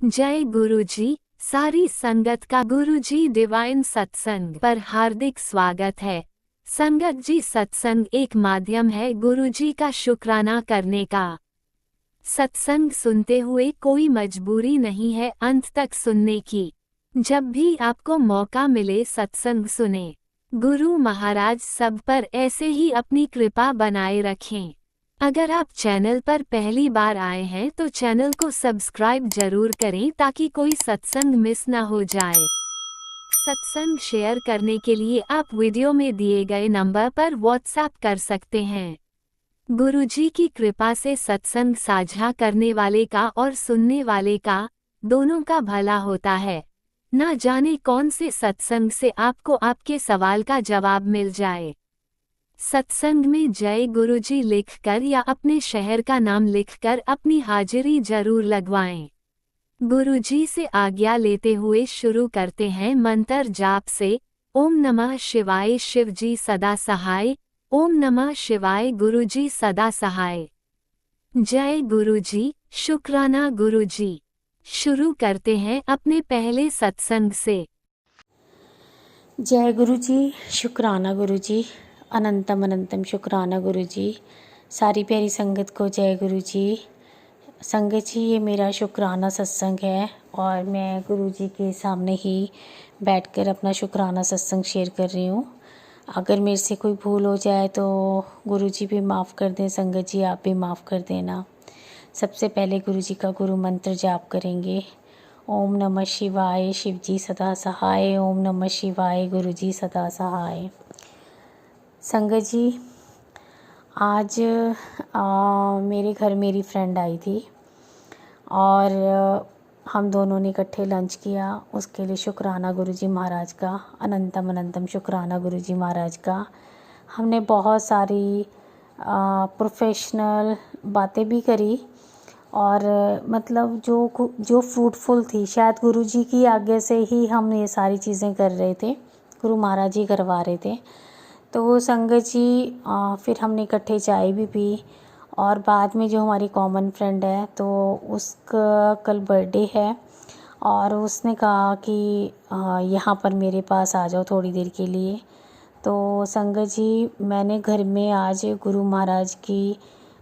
जय गुरुजी। सारी संगत का गुरुजी डिवाइन सत्संग पर हार्दिक स्वागत है। संगत जी, सत्संग एक माध्यम है गुरुजी का शुक्राना करने का। सत्संग सुनते हुए कोई मजबूरी नहीं है अंत तक सुनने की। जब भी आपको मौका मिले सत्संग सुने। गुरु महाराज सब पर ऐसे ही अपनी कृपा बनाए रखें। अगर आप चैनल पर पहली बार आए हैं तो चैनल को सब्सक्राइब जरूर करें ताकि कोई सत्संग मिस ना हो जाए। सत्संग शेयर करने के लिए आप वीडियो में दिए गए नंबर पर व्हाट्सएप कर सकते हैं। गुरुजी की कृपा से सत्संग साझा करने वाले का और सुनने वाले का दोनों का भला होता है। ना जाने कौन से सत्संग से आपको आपके सवाल का जवाब मिल जाए। सत्संग में जय गुरुजी लिखकर या अपने शहर का नाम लिखकर अपनी हाजिरी जरूर लगवाएं। गुरुजी से आज्ञा लेते हुए शुरू करते हैं मंत्र जाप से। ओम नमः शिवाय शिवजी सदा सहाय। ओम नमः शिवाय गुरुजी सदा सहाय। जय गुरुजी, शुक्राना गुरुजी। शुरू करते हैं अपने पहले सत्संग से। जय गुरु जी, शुक्राना गुरु जी, अनंतम अनंतम शुक्राना गुरु जी। सारी प्यारी संगत को जय गुरु जी। संगत जी, ये मेरा शुक्राना सत्संग है और मैं गुरु जी के सामने ही बैठकर अपना शुक्राना सत्संग शेयर कर रही हूँ। अगर मेरे से कोई भूल हो जाए तो गुरु जी भी माफ़ कर दें, संगत जी आप भी माफ़ कर देना। सबसे पहले गुरु जी का गुरु मंत्र जाप करेंगे। ओम नमः शिवाय शिवजी सदा सहाय। ओम नमः शिवाय गुरुजी सदा सहाय। संगत जी, आज मेरे घर मेरी फ्रेंड आई थी और हम दोनों ने इकट्ठे लंच किया। उसके लिए शुक्राना गुरुजी महाराज का, अनंतम अनंतम शुक्राना गुरुजी महाराज का। हमने बहुत सारी प्रोफेशनल बातें भी करी और मतलब जो फ्रूटफुल थी, शायद गुरुजी की आज्ञा से ही हम ये सारी चीज़ें कर रहे थे, गुरु महाराज जी करवा रहे थे। तो संगत जी फिर हमने इकट्ठे चाय भी पी और बाद में जो हमारी कॉमन फ्रेंड है तो उसका कल बर्थडे है और उसने कहा कि यहाँ पर मेरे पास आ जाओ थोड़ी देर के लिए। तो संगत जी, मैंने घर में आज गुरु महाराज की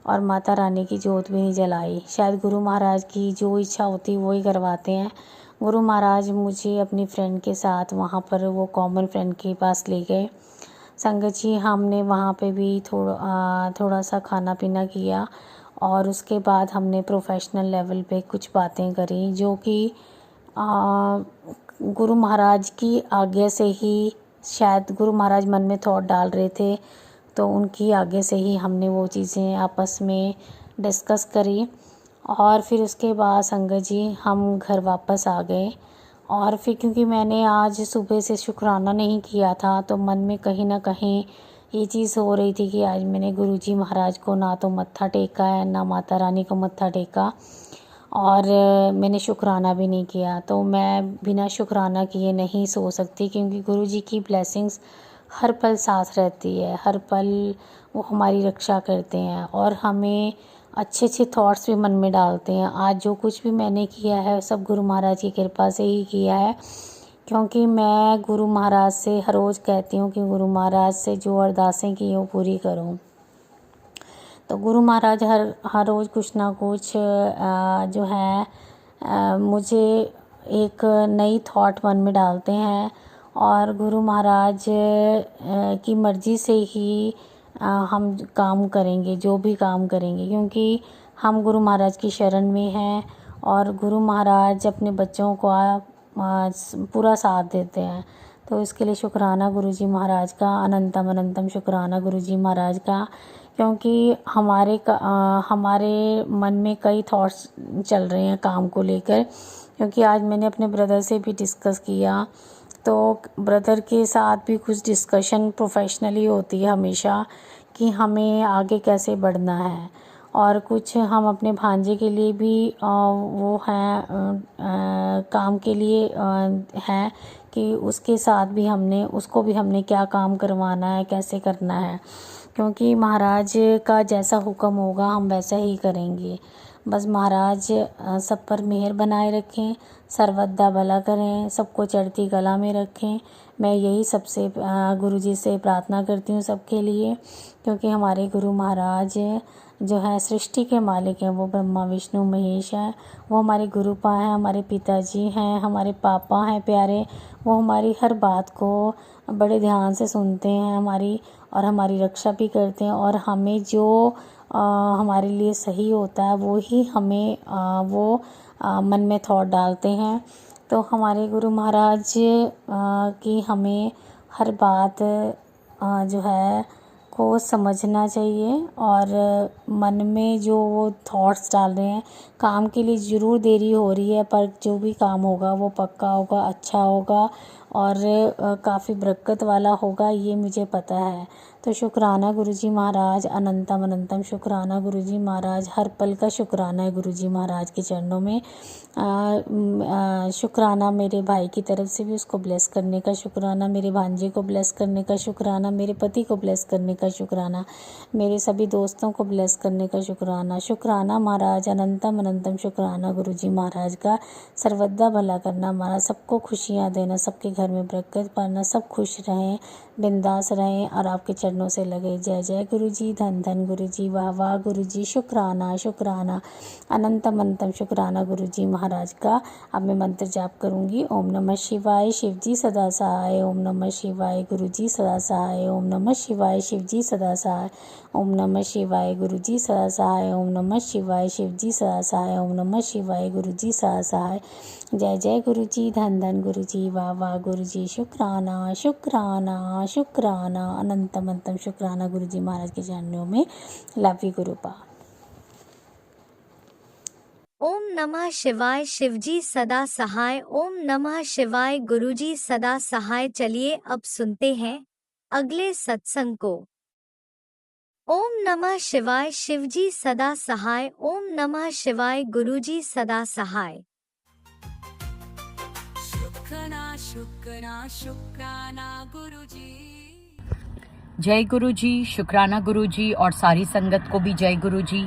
और माता रानी की जोत भी नहीं जलाई। शायद गुरु महाराज की जो इच्छा होती वो ही करवाते हैं। गुरु महाराज मुझे अपनी फ्रेंड के साथ वहाँ पर वो कॉमन फ्रेंड के पास ले गए। संगत जी, हमने वहाँ पे भी थोड़ा सा खाना पीना किया और उसके बाद हमने प्रोफेशनल लेवल पे कुछ बातें करी जो कि गुरु महाराज की आज्ञा से ही, शायद गुरु महाराज मन में थॉट डाल रहे थे तो उनकी आगे से ही हमने वो चीज़ें आपस में डिस्कस करी। और फिर उसके बाद संगत जी हम घर वापस आ गए और फिर क्योंकि मैंने आज सुबह से शुक्राना नहीं किया था तो मन में कहीं ना कहीं ये चीज़ हो रही थी कि आज मैंने गुरुजी महाराज को ना तो मत्था टेका है ना माता रानी को मत्था टेका और मैंने शुक्राना भी नहीं किया। तो मैं बिना शुक्राना किए नहीं सो सकती क्योंकि गुरुजी की ब्लेसिंग्स हर पल साथ रहती है, हर पल वो हमारी रक्षा करते हैं और हमें अच्छे अच्छे थॉट्स भी मन में डालते हैं। आज जो कुछ भी मैंने किया है सब गुरु महाराज की कृपा से ही किया है, क्योंकि मैं गुरु महाराज से हर रोज़ कहती हूँ कि गुरु महाराज से जो अरदासें की वो पूरी करूँ। तो गुरु महाराज हर रोज़ कुछ ना कुछ जो है मुझे एक नई थॉट मन में डालते हैं और गुरु महाराज की मर्ज़ी से ही हम काम करेंगे, जो भी काम करेंगे, क्योंकि हम गुरु महाराज की शरण में हैं और गुरु महाराज अपने बच्चों को पूरा साथ देते हैं। तो इसके लिए शुक्राना गुरुजी महाराज का, अनंतम अनंतम शुक्राना गुरुजी महाराज का, क्योंकि हमारे मन में कई थॉट्स चल रहे हैं काम को लेकर। क्योंकि आज मैंने अपने ब्रदर से भी डिस्कस किया तो ब्रदर के साथ भी कुछ डिस्कशन प्रोफेशनली होती है हमेशा कि हमें आगे कैसे बढ़ना है और कुछ हम अपने भांजे के लिए भी वो हैं काम के लिए हैं कि उसके साथ भी उसको भी हमने क्या काम करवाना है, कैसे करना है, क्योंकि महाराज का जैसा हुक्म होगा हम वैसा ही करेंगे। बस महाराज सब पर मेहर बनाए रखें, सर्वदा भला करें, सबको चढ़ती कला में रखें। मैं यही सबसे गुरुजी से प्रार्थना करती हूँ सबके लिए, क्योंकि हमारे गुरु महाराज जो है सृष्टि के मालिक हैं, वो ब्रह्मा विष्णु महेश हैं। वो हमारे गुरुपा हैं, हमारे पिताजी हैं, हमारे पापा हैं प्यारे। वो हमारी हर बात को बड़े ध्यान से सुनते हैं हमारी, और हमारी रक्षा भी करते हैं, और हमें जो हमारे लिए सही होता है वो ही हमें वो मन में थॉट डालते हैं। तो हमारे गुरु महाराज की हमें हर बात जो है को समझना चाहिए, और मन में जो वो थॉट्स डाल रहे हैं, काम के लिए ज़रूर देरी हो रही है, पर जो भी काम होगा वो पक्का होगा, अच्छा होगा, और काफ़ी बरकत वाला होगा, ये मुझे पता है। तो शुक्राना गुरुजी महाराज, अनंतम अनंतम शुक्राना गुरुजी महाराज, हर पल का शुक्राना है गुरुजी महाराज के चरणों में। शुक्राना मेरे भाई की तरफ से भी, उसको ब्लेस करने का शुक्राना, मेरे भांजे को ब्लेस करने का शुक्राना, मेरे पति को ब्लेस करने का शुक्राना, मेरे सभी दोस्तों को ब्लेस करने का शुक्राना। शुक्राना महाराज, अनंतम अनंतम शुक्राना गुरुजी महाराज का। सर्वदा भला करना महाराज, सबको खुशियाँ देना, सबके घर में बरकत पाना, सब खुश रहें, बिंदास रहें, और आपके चरणों से लगे। जय जय गुरुजी, धन धन गुरुजी, वाह वाह गुरुजी, शुक्राना शुक्राना, अनंतम अनंतम शुक्राना गुरुजी महाराज का। अब मैं मंत्र जाप करूंगी। ओम नमः शिवाय, शिवजी सदा सहाय। ओम नमः शिवाय, गुरुजी सदा सहाय। ओम नमः शिवाय, शिवजी सदा सहाय। ओम नमः शिवाय, गुरुजी सदा सहाय। ओम नमः शिवाय, शिवजी सदा सहाय। ओम नमः शिवाय, गुरुजी सदा सहाय। जय जय गुरुजी, धन धन गुरुजी, वाह वाह गुरुजी, शुक्राना शुक्राना शुक्राना, अनंतम अनंतम शुक्राना गुरुजी महाराज के चरणों में। Love you गुरुपा। ओम नमः शिवाय, शिवजी सदा सहाय। ओम नमः शिवाय, गुरुजी सदा सहाय। चलिए अब सुनते हैं अगले सत्संग को। ओम नमः शिवाय, शिवजी सदा सहाय। ओम नमः शिवाय, गुरुजी सदा सहाय। शुक्राना शुक्राना शुक्राना गुरुजी। जय गुरुजी, शुक्राना गुरुजी, और सारी संगत को भी जय गुरुजी।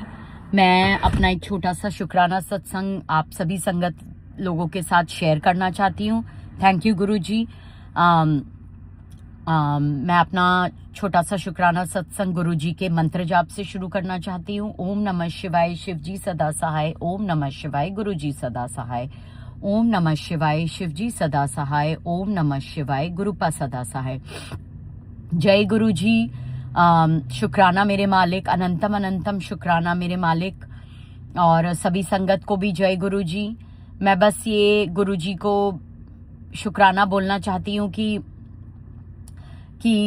मैं अपना एक छोटा सा शुक्राना सत्संग आप सभी संगत लोगों के साथ शेयर करना चाहती हूँ। थैंक यू गुरुजी। मैं अपना छोटा सा शुक्राना सत्संग गुरुजी के मंत्र जाप से शुरू करना चाहती हूँ। ओम नमः शिवाय, शिवजी सदा सहाय। ओम नमः शिवाय, गुरुजी सदा सहाय। ओम नमः शिवाय, शिवजी सदा सहाय। ओम नमः शिवाय, गुरुपा सदा सहाय। जय गुरुजी। शुक्राना मेरे मालिक, अनंतम अनंतम शुक्राना मेरे मालिक, और सभी संगत को भी जय गुरुजी। मैं बस ये गुरुजी को शुक्राना बोलना चाहती हूँ कि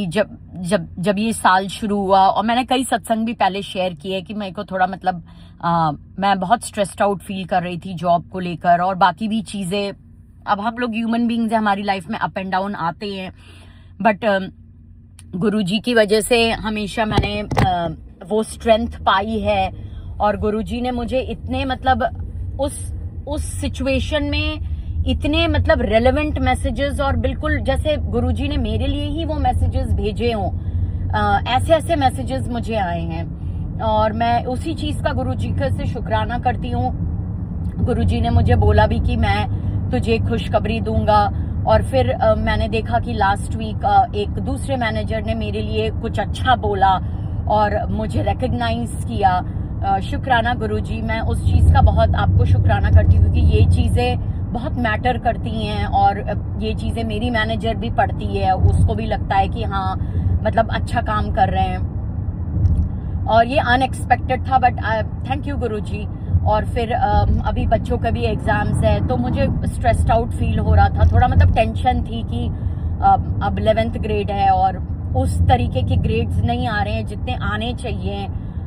जब ये साल शुरू हुआ, और मैंने कई सत्संग भी पहले शेयर किए कि मेरे को थोड़ा मतलब मैं बहुत स्ट्रेस्ड आउट फील कर रही थी जॉब को लेकर, और बाकी भी चीज़ें। अब हम लोग ह्यूमन बींग्स हैं, हमारी लाइफ में अप एंड डाउन आते हैं, बट गुरुजी की वजह से हमेशा मैंने वो स्ट्रेंथ पाई है, और गुरुजी ने मुझे इतने मतलब उस सिचुएशन में इतने मतलब रेलेवेंट मैसेजेस, और बिल्कुल जैसे गुरुजी ने मेरे लिए ही वो मैसेजेस भेजे हों, ऐसे ऐसे मैसेजेस मुझे आए हैं, और मैं उसी चीज का गुरुजी से शुक्राना करती हूँ। गुरुजी ने मुझे बोला भी कि मैं तुझे खुशखबरी दूंगा, और फिर मैंने देखा कि लास्ट वीक एक दूसरे मैनेजर ने मेरे लिए कुछ अच्छा बोला और मुझे रिकग्नाइज किया। शुक्राना गुरुजी, मैं उस चीज़ का बहुत आपको शुक्राना करती हूँ कि ये चीज़ें बहुत मैटर करती हैं, और ये चीज़ें मेरी मैनेजर भी पढ़ती है, उसको भी लगता है कि हाँ मतलब अच्छा काम कर रहे हैं, और ये अनएक्सपेक्टेड था, बट थैंक यू गुरुजी। और फिर अभी बच्चों के भी एग्जाम्स है, तो मुझे स्ट्रेस्ड आउट फील हो रहा था, थोड़ा मतलब टेंशन थी कि अब 11th ग्रेड है और उस तरीके के ग्रेड्स नहीं आ रहे हैं जितने आने चाहिए,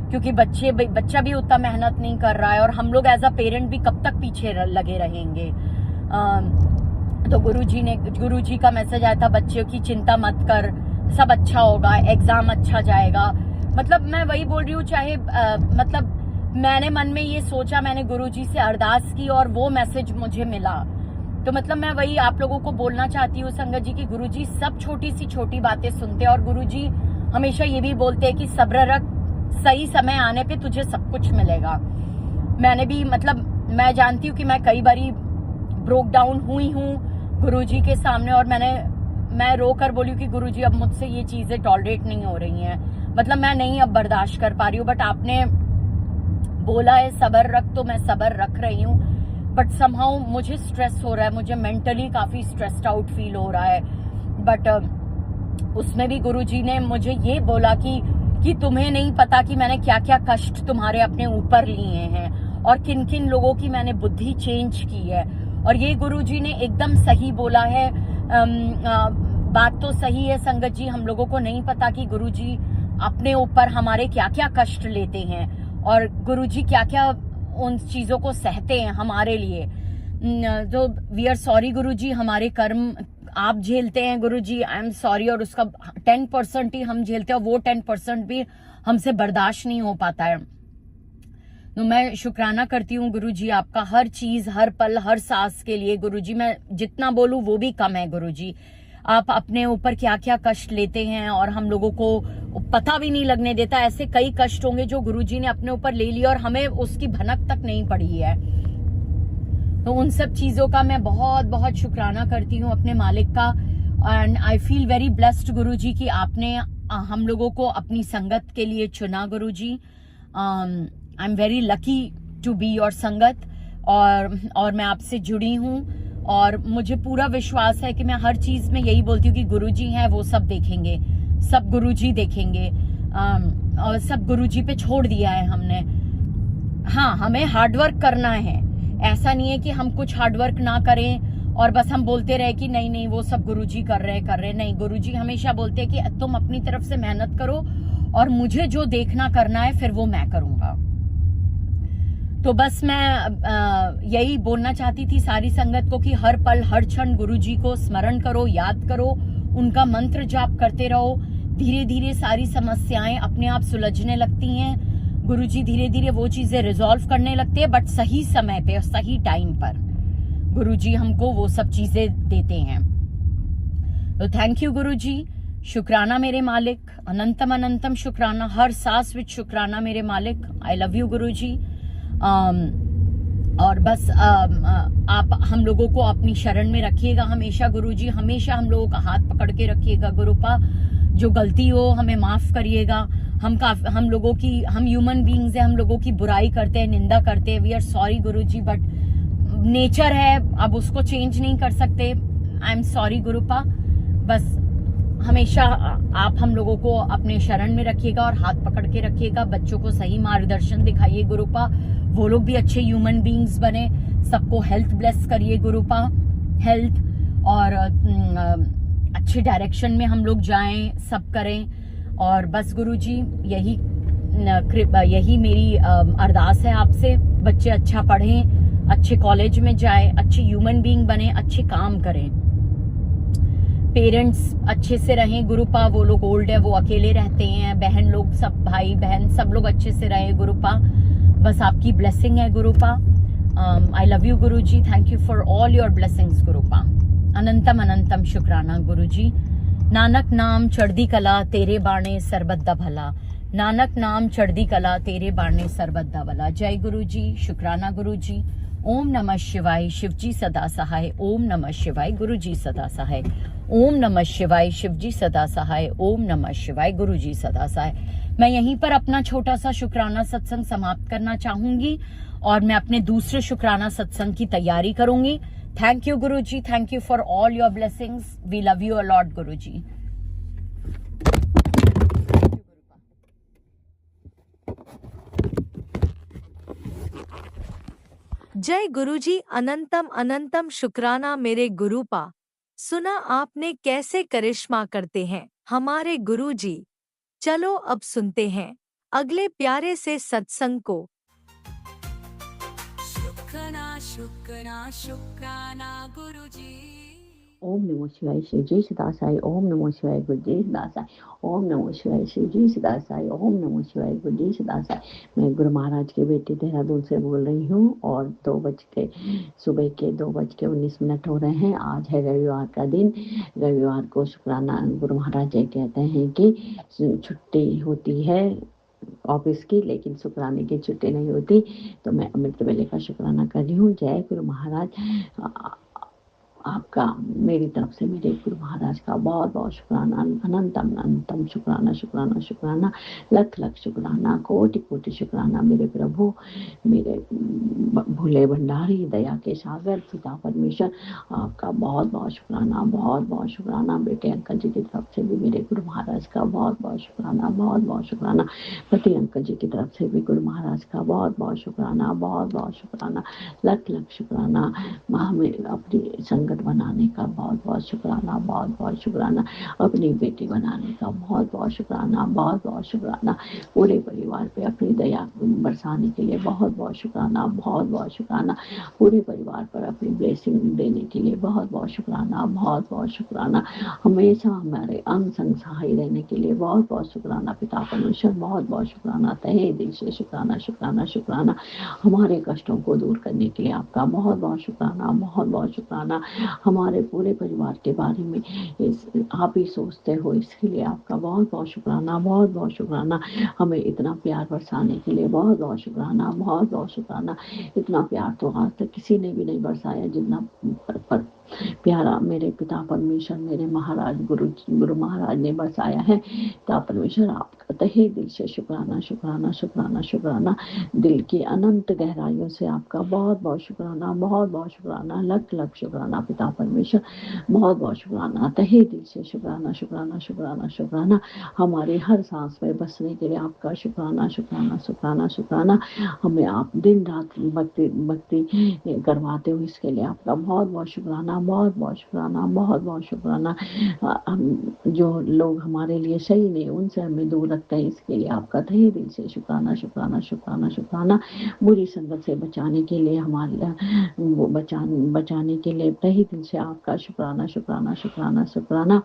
क्योंकि बच्चा भी उतना मेहनत नहीं कर रहा है, और हम लोग एज अ पेरेंट भी कब तक पीछे लगे रहेंगे। तो गुरुजी का मैसेज आया था, बच्चों की चिंता मत कर, सब अच्छा होगा, एग्जाम अच्छा जाएगा। मतलब मैं वही बोल रही हूँ, चाहे मतलब मैंने मन में ये सोचा, मैंने गुरुजी से अरदास की और वो मैसेज मुझे मिला, तो मतलब मैं वही आप लोगों को बोलना चाहती हूँ संगत जी की गुरुजी सब छोटी सी छोटी बातें सुनते हैं, और गुरुजी हमेशा ये भी बोलते हैं कि सब्र रख, सही समय आने पे तुझे सब कुछ मिलेगा। मैंने भी मतलब मैं जानती हूँ कि मैं कई बारी ब्रोक डाउन हुई हूँ गुरुजी के सामने, और मैं रो कर बोली कि गुरुजी अब मुझसे ये चीजें टॉलरेट नहीं हो रही हैं, मतलब मैं नहीं अब बर्दाश्त कर पा रही हूँ। बट आपने बोला है सब्र रख, तो मैं सब्र रख रही हूँ। बट समहाउ मुझे स्ट्रेस हो रहा है, मुझे मेंटली काफी स्ट्रेस्ड आउट फील हो रहा है। बट उसमें भी गुरुजी ने मुझे ये बोला कि तुम्हें नहीं पता कि मैंने क्या क्या कष्ट तुम्हारे अपने ऊपर लिए हैं और किन किन लोगों की मैंने बुद्धि चेंज की है। और ये गुरुजी ने एकदम सही बोला है। बात तो सही है संगत जी, हम लोगों को नहीं पता कि गुरुजी अपने ऊपर हमारे क्या क्या कष्ट लेते हैं और गुरुजी क्या क्या उन चीजों को सहते हैं हमारे लिए। तो वी आर सॉरी गुरुजी, हमारे कर्म आप झेलते हैं गुरुजी, आई एम सॉरी। और उसका 10% ही हम झेलते हैं, और वो 10% भी हमसे बर्दाश्त नहीं हो पाता है। तो मैं शुक्राना करती हूँ गुरुजी आपका हर चीज, हर पल, हर सांस के लिए। गुरुजी मैं जितना बोलूं वो भी कम है गुरुजी। आप अपने ऊपर क्या क्या कष्ट लेते हैं और हम लोगों को पता भी नहीं लगने देता। ऐसे कई कष्ट होंगे जो गुरुजी ने अपने ऊपर ले लिया और हमें उसकी भनक तक नहीं पड़ी है। तो उन सब चीजों का मैं बहुत बहुत शुक्राना करती हूँ अपने मालिक का। And I feel very blessed Guruji कि आपने हम लोगों को अपनी संगत के लिए चुना Guruji. I am very lucky to be your sangat, और मैं आपसे जुड़ी हूँ और मुझे पूरा विश्वास है कि मैं हर चीज में यही बोलती हूँ कि गुरुजी हैं, वो सब देखेंगे, सब गुरुजी देखेंगे। और सब गुरुजी पे छोड़ दिया है हमने। हाँ, हमें हार्डवर्क करना है, ऐसा नहीं है कि हम कुछ हार्डवर्क ना करें और बस हम बोलते रहे कि नहीं नहीं वो सब गुरुजी कर रहे। नहीं, गुरुजी हमेशा बोलते हैं कि तुम अपनी तरफ से मेहनत करो और मुझे जो देखना करना है फिर वो मैं करूंगा। तो बस मैं यही बोलना चाहती थी सारी संगत को कि हर पल हर क्षण गुरुजी को स्मरण करो, याद करो, उनका मंत्र जाप करते रहो। धीरे धीरे सारी समस्याएं अपने आप सुलझने लगती हैं। गुरुजी धीरे धीरे वो चीजें रिजॉल्व करने लगते हैं, बट सही समय पे और सही टाइम पर गुरुजी हमको वो सब चीजें देते हैं। तो थैंक यू गुरुजी, शुक्राना मेरे मालिक, अनंतम अनंतम शुक्राना, हर सांस विच शुक्राना मेरे मालिक। आई लव यू गुरुजी। और बस आप हम लोगों को अपनी शरण में रखिएगा हमेशा गुरुजी, हमेशा हम लोगों का हाथ पकड़ के रखिएगा गुरुपा। जो गलती हो हमें माफ करिएगा। हम लोगों की, हम ह्यूमन बीइंग्स हैं, हम लोगों की बुराई करते हैं, निंदा करते हैं। वी आर सॉरी गुरुजी, बट नेचर है, अब उसको चेंज नहीं कर सकते। आई एम सॉरी गुरुपा। बस हमेशा आप हम लोगों को अपने शरण में रखिएगा और हाथ पकड़ के रखिएगा। बच्चों को सही मार्गदर्शन दिखाइए गुरुपा, वो लोग भी अच्छे ह्यूमन बीइंग्स बने। सबको हेल्थ ब्लेस करिए गुरुपा, हेल्थ, और अच्छे डायरेक्शन में हम लोग जाएं, सब करें। और बस गुरुजी यही मेरी अरदास है आपसे। बच्चे अच्छा पढ़ें, अच्छे कॉलेज में जाएं, अच्छे ह्यूमन बीइंग बने, अच्छे काम करें। पेरेंट्स अच्छे से रहें गुरुपा, वो लोग ओल्ड है, वो अकेले रहते हैं। बहन लोग सब, भाई बहन सब लोग अच्छे से रहें गुरुपा। बस आपकी ब्लेसिंग है गुरुपा। I love you Guruji, thank you for all your blessings गुरुपा। अनंतम अनंतम शुक्राना गुरुजी। नानक नाम चढ़दी कला, तेरे बाणे सरबत दा भला। नानक नाम चढ़दी कला, तेरे बाणे सरबत दा भला। जय गुरुजी, शुक्राना गुरुजी। ओम नमः शिवाय, शिवजी सदा सहाय। ओम नमः शिवाय, गुरुजी सदा सहाय। ओम नमः शिवाय, शिवजी सदा सहाय। ओम नमः शिवाय, गुरुजी सदा सहाय। मैं यहीं पर अपना छोटा सा शुक्राना सत्संग समाप्त करना चाहूंगी और मैं अपने दूसरे शुक्राना सत्संग की तैयारी करूंगी। Thank you Guruji, thank you for all your blessings. We love you a lot Guruji. जय गुरुजी, अनंतम अनंतम शुक्राना मेरे गुरुपा। सुना आपने कैसे करिश्मा करते हैं हमारे गुरुजी। चलो अब सुनते हैं अगले प्यारे से सत्संग को। शुक्राना शुक्राना शुक्राना गुरुजी। ओम नमो शिवाय, शिवजी सदा साई। ओम नमो शिवाय, गुरुजी सदा साई। ओम नमो शिवाय, शिवजी सदा साई। ओम नमो शिवाय, गुरुजी सदा साई। मैं गुरु महाराज के बेटे देहरादून से बोल रही हूँ और सुबह के 2:19 हो रहे हैं। आज है रविवार का दिन। रविवार को शुक्राना गुरु महाराज जी कहते हैं कि छुट्टी होती है ऑफिस की, लेकिन शुक्राने की छुट्टी नहीं होती, तो मैं अमृत वेले का शुक्राना कर रही हूँ। जय गुरु महाराज। आपका मेरी तरफ से मेरे गुरु महाराज का बहुत बहुत शुक्राना, अनंतम अनंतम शुक्राना शुक्राना शुक्राना, लख लख शुक्राना, कोटि कोटि शुक्राना मेरे प्रभु, मेरे भोले भंडारी, दया के सागर, पिता परमेश्वर, आपका बहुत बहुत शुक्राना, बहुत बहुत शुक्राना। बेटे अंकल जी की तरफ से भी मेरे गुरु महाराज का बहुत बहुत शुक्राना, बहुत बहुत शुक्राना। पति अंकल जी की तरफ से भी गुरु महाराज का बहुत बहुत शुक्राना, बहुत बहुत शुक्राना, लख लख शुक्राना। हमें अपनी संगत बनाने का बहुत बहुत शुक्राना, बहुत बहुत शुक्राना। अपनी बेटी बनाने का बहुत बहुत शुक्राना, बहुत बहुत शुक्राना। पूरे परिवार पे अपनी दया बरसाने के लिए बहुत बहुत शुक्राना, बहुत बहुत शुक्राना। पूरे परिवार पर अपनी ब्लेसिंग देने के लिए बहुत बहुत शुक्राना, बहुत बहुत शुक्राना। हमेशा हमारे अंग संग सहाय रहने के लिए बहुत बहुत शुक्राना। पिता परमेश्वर बहुत बहुत शुक्राना, तहे दिल से शुक्राना शुक्राना शुक्राना। हमारे कष्टों को दूर करने के लिए आपका बहुत बहुत शुक्राना, बहुत बहुत शुक्राना। हमारे पूरे परिवार के बारे में आप ही सोचते हो, इसके लिए आपका बहुत बहुत शुक्राना, बहुत बहुत शुक्राना। हमें इतना प्यार बरसाने के लिए बहुत बहुत शुक्राना, बहुत बहुत शुक्राना। इतना प्यार तो आज तक किसी ने भी नहीं बरसाया जितना पर प्यारा मेरे पिता परमेश्वर, मेरे महाराज गुरु महाराज ने बरसाया है। पिता परमेश्वर आपका तहे दिल से शुक्राना शुक्राना शुक्राना शुक्राना। दिल की अनंत गहराइयों से आपका बहुत बहुत शुक्राना, बहुत बहुत शुक्राना, लख लख शुक्राना। पिता परमेश्वर बहुत बहुत शुक्राना, तहे दिल से शुक्राना शुक्राना शुक्राना शुक्राना। हमारी हर सांस में बसने के लिए आपका शुक्राना शुक्राना शुक्राना शुक्राना। हमें आप दिन रात भक्ति भक्ति करवाते हो, इसके लिए आपका बहुत बहुत शुक्राना, बहुत बहुत शुक्राना, बहुत बहुत शुक्राना। जो लोग हमारे लिए सही नहीं उनसे हमें दूर रखते हैं, इसके लिए आपका तहे दिल से शुक्राना शुक्राना शुक्राना शुक्राना। बुरी संगत से बचाने के लिए बचाने के लिए तहे दिल से आपका शुक्राना शुक्राना शुक्राना शुक्राना।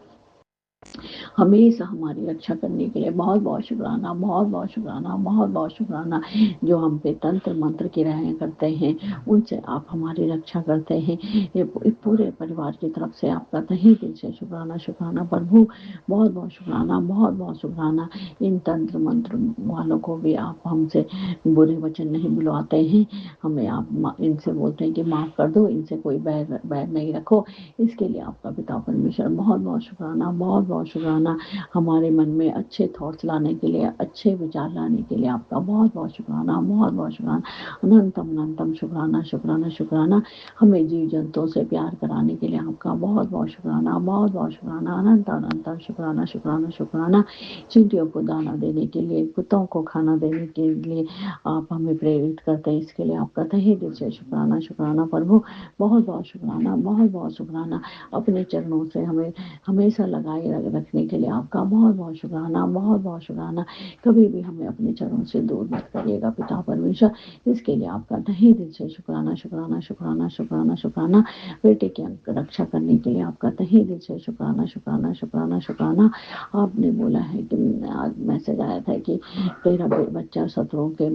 हमेशा हमारी रक्षा करने के लिए बहुत बहुत शुक्राना, बहुत बहुत शुक्राना, बहुत बहुत शुक्राना। जो हम पे तंत्र मंत्र की राहें करते हैं, उनसे आप हमारी रक्षा करते हैं। ये पूरे परिवार की तरफ से आपका तहे दिल से शुक्राना शुक्राना प्रभु, बहुत बहुत शुक्राना, बहुत बहुत शुक्राना। इन तंत्र मंत्र वालों को भी आप हमसे बुरे वचन नहीं बुलवाते हैं, हमें आप इनसे बोलते हैं कि माफ कर दो, इनसे कोई बैर नहीं रखो। इसके लिए आपका पिता परमेश्वर बहुत बहुत शुक्राना, बहुत बहुत शुक्राना। हमारे मन में अच्छे थॉट्स लाने के लिए, अच्छे विचार लाने के लिए आपका बहुत बहुत शुक्राना, बहुत बहुत शुक्राना। अनंतम अनंतम शुक्राना शुक्राना शुक्राना। हमें जीव जंतुओं से प्यार कराने के लिए आपका बहुत बहुत शुक्राना, बहुत बहुत शुक्राना। अनंत अनंत शुक्राना शुक्राना शुक्राना। चींटियों को दाना देने के लिए, कुत्तों को खाना देने के लिए आप हमें प्रेरित करते हैं, इसके लिए आपका तहे दिल से शुक्राना शुक्राना प्रभु, बहुत बहुत शुक्राना, बहुत बहुत शुक्राना। अपने चरणों से हमें हमेशा लगाए रखने के लिए आपका बहुत बहुत शुक्राना, बहुत बहुत शुक्राना। कभी भी हमें अपने चरणों से दूर मत करिएगा पिता परमेश्वर, इसके लिए आपका तहे दिल से शुक्राना शुक्राना शुक्राना शुक्राना शुक्राना। बेटे की रक्षा करने के लिए आपका तहे दिल से शुक्राना शुक्राना शुक्राना शुक्राना। आपने बोला है कि आज मैसेज आया था कि तेरा बच्चा शत्रुओं के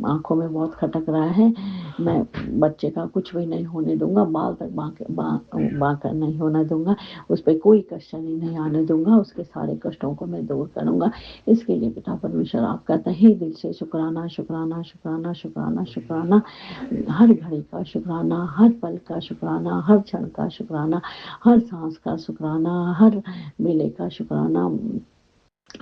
आंखों में बहुत खटक रहा है, मैं बच्चे का कुछ भी नहीं होने दूंगा, बाल तक बांका नहीं होने दूंगा, उस पर कोई कष्ट नहीं आने दूंगा, उसके सारे कष्टों को मैं दूर करूंगा। इसके लिए पिता परमेश्वर आपका तहे दिल से शुक्राना शुक्राना शुक्राना शुक्राना शुक्राना। हर घड़ी का शुक्राना, हर पल का शुक्राना, हर क्षण का शुक्राना, हर सांस का शुक्राना, हर मिले का शुक्राना,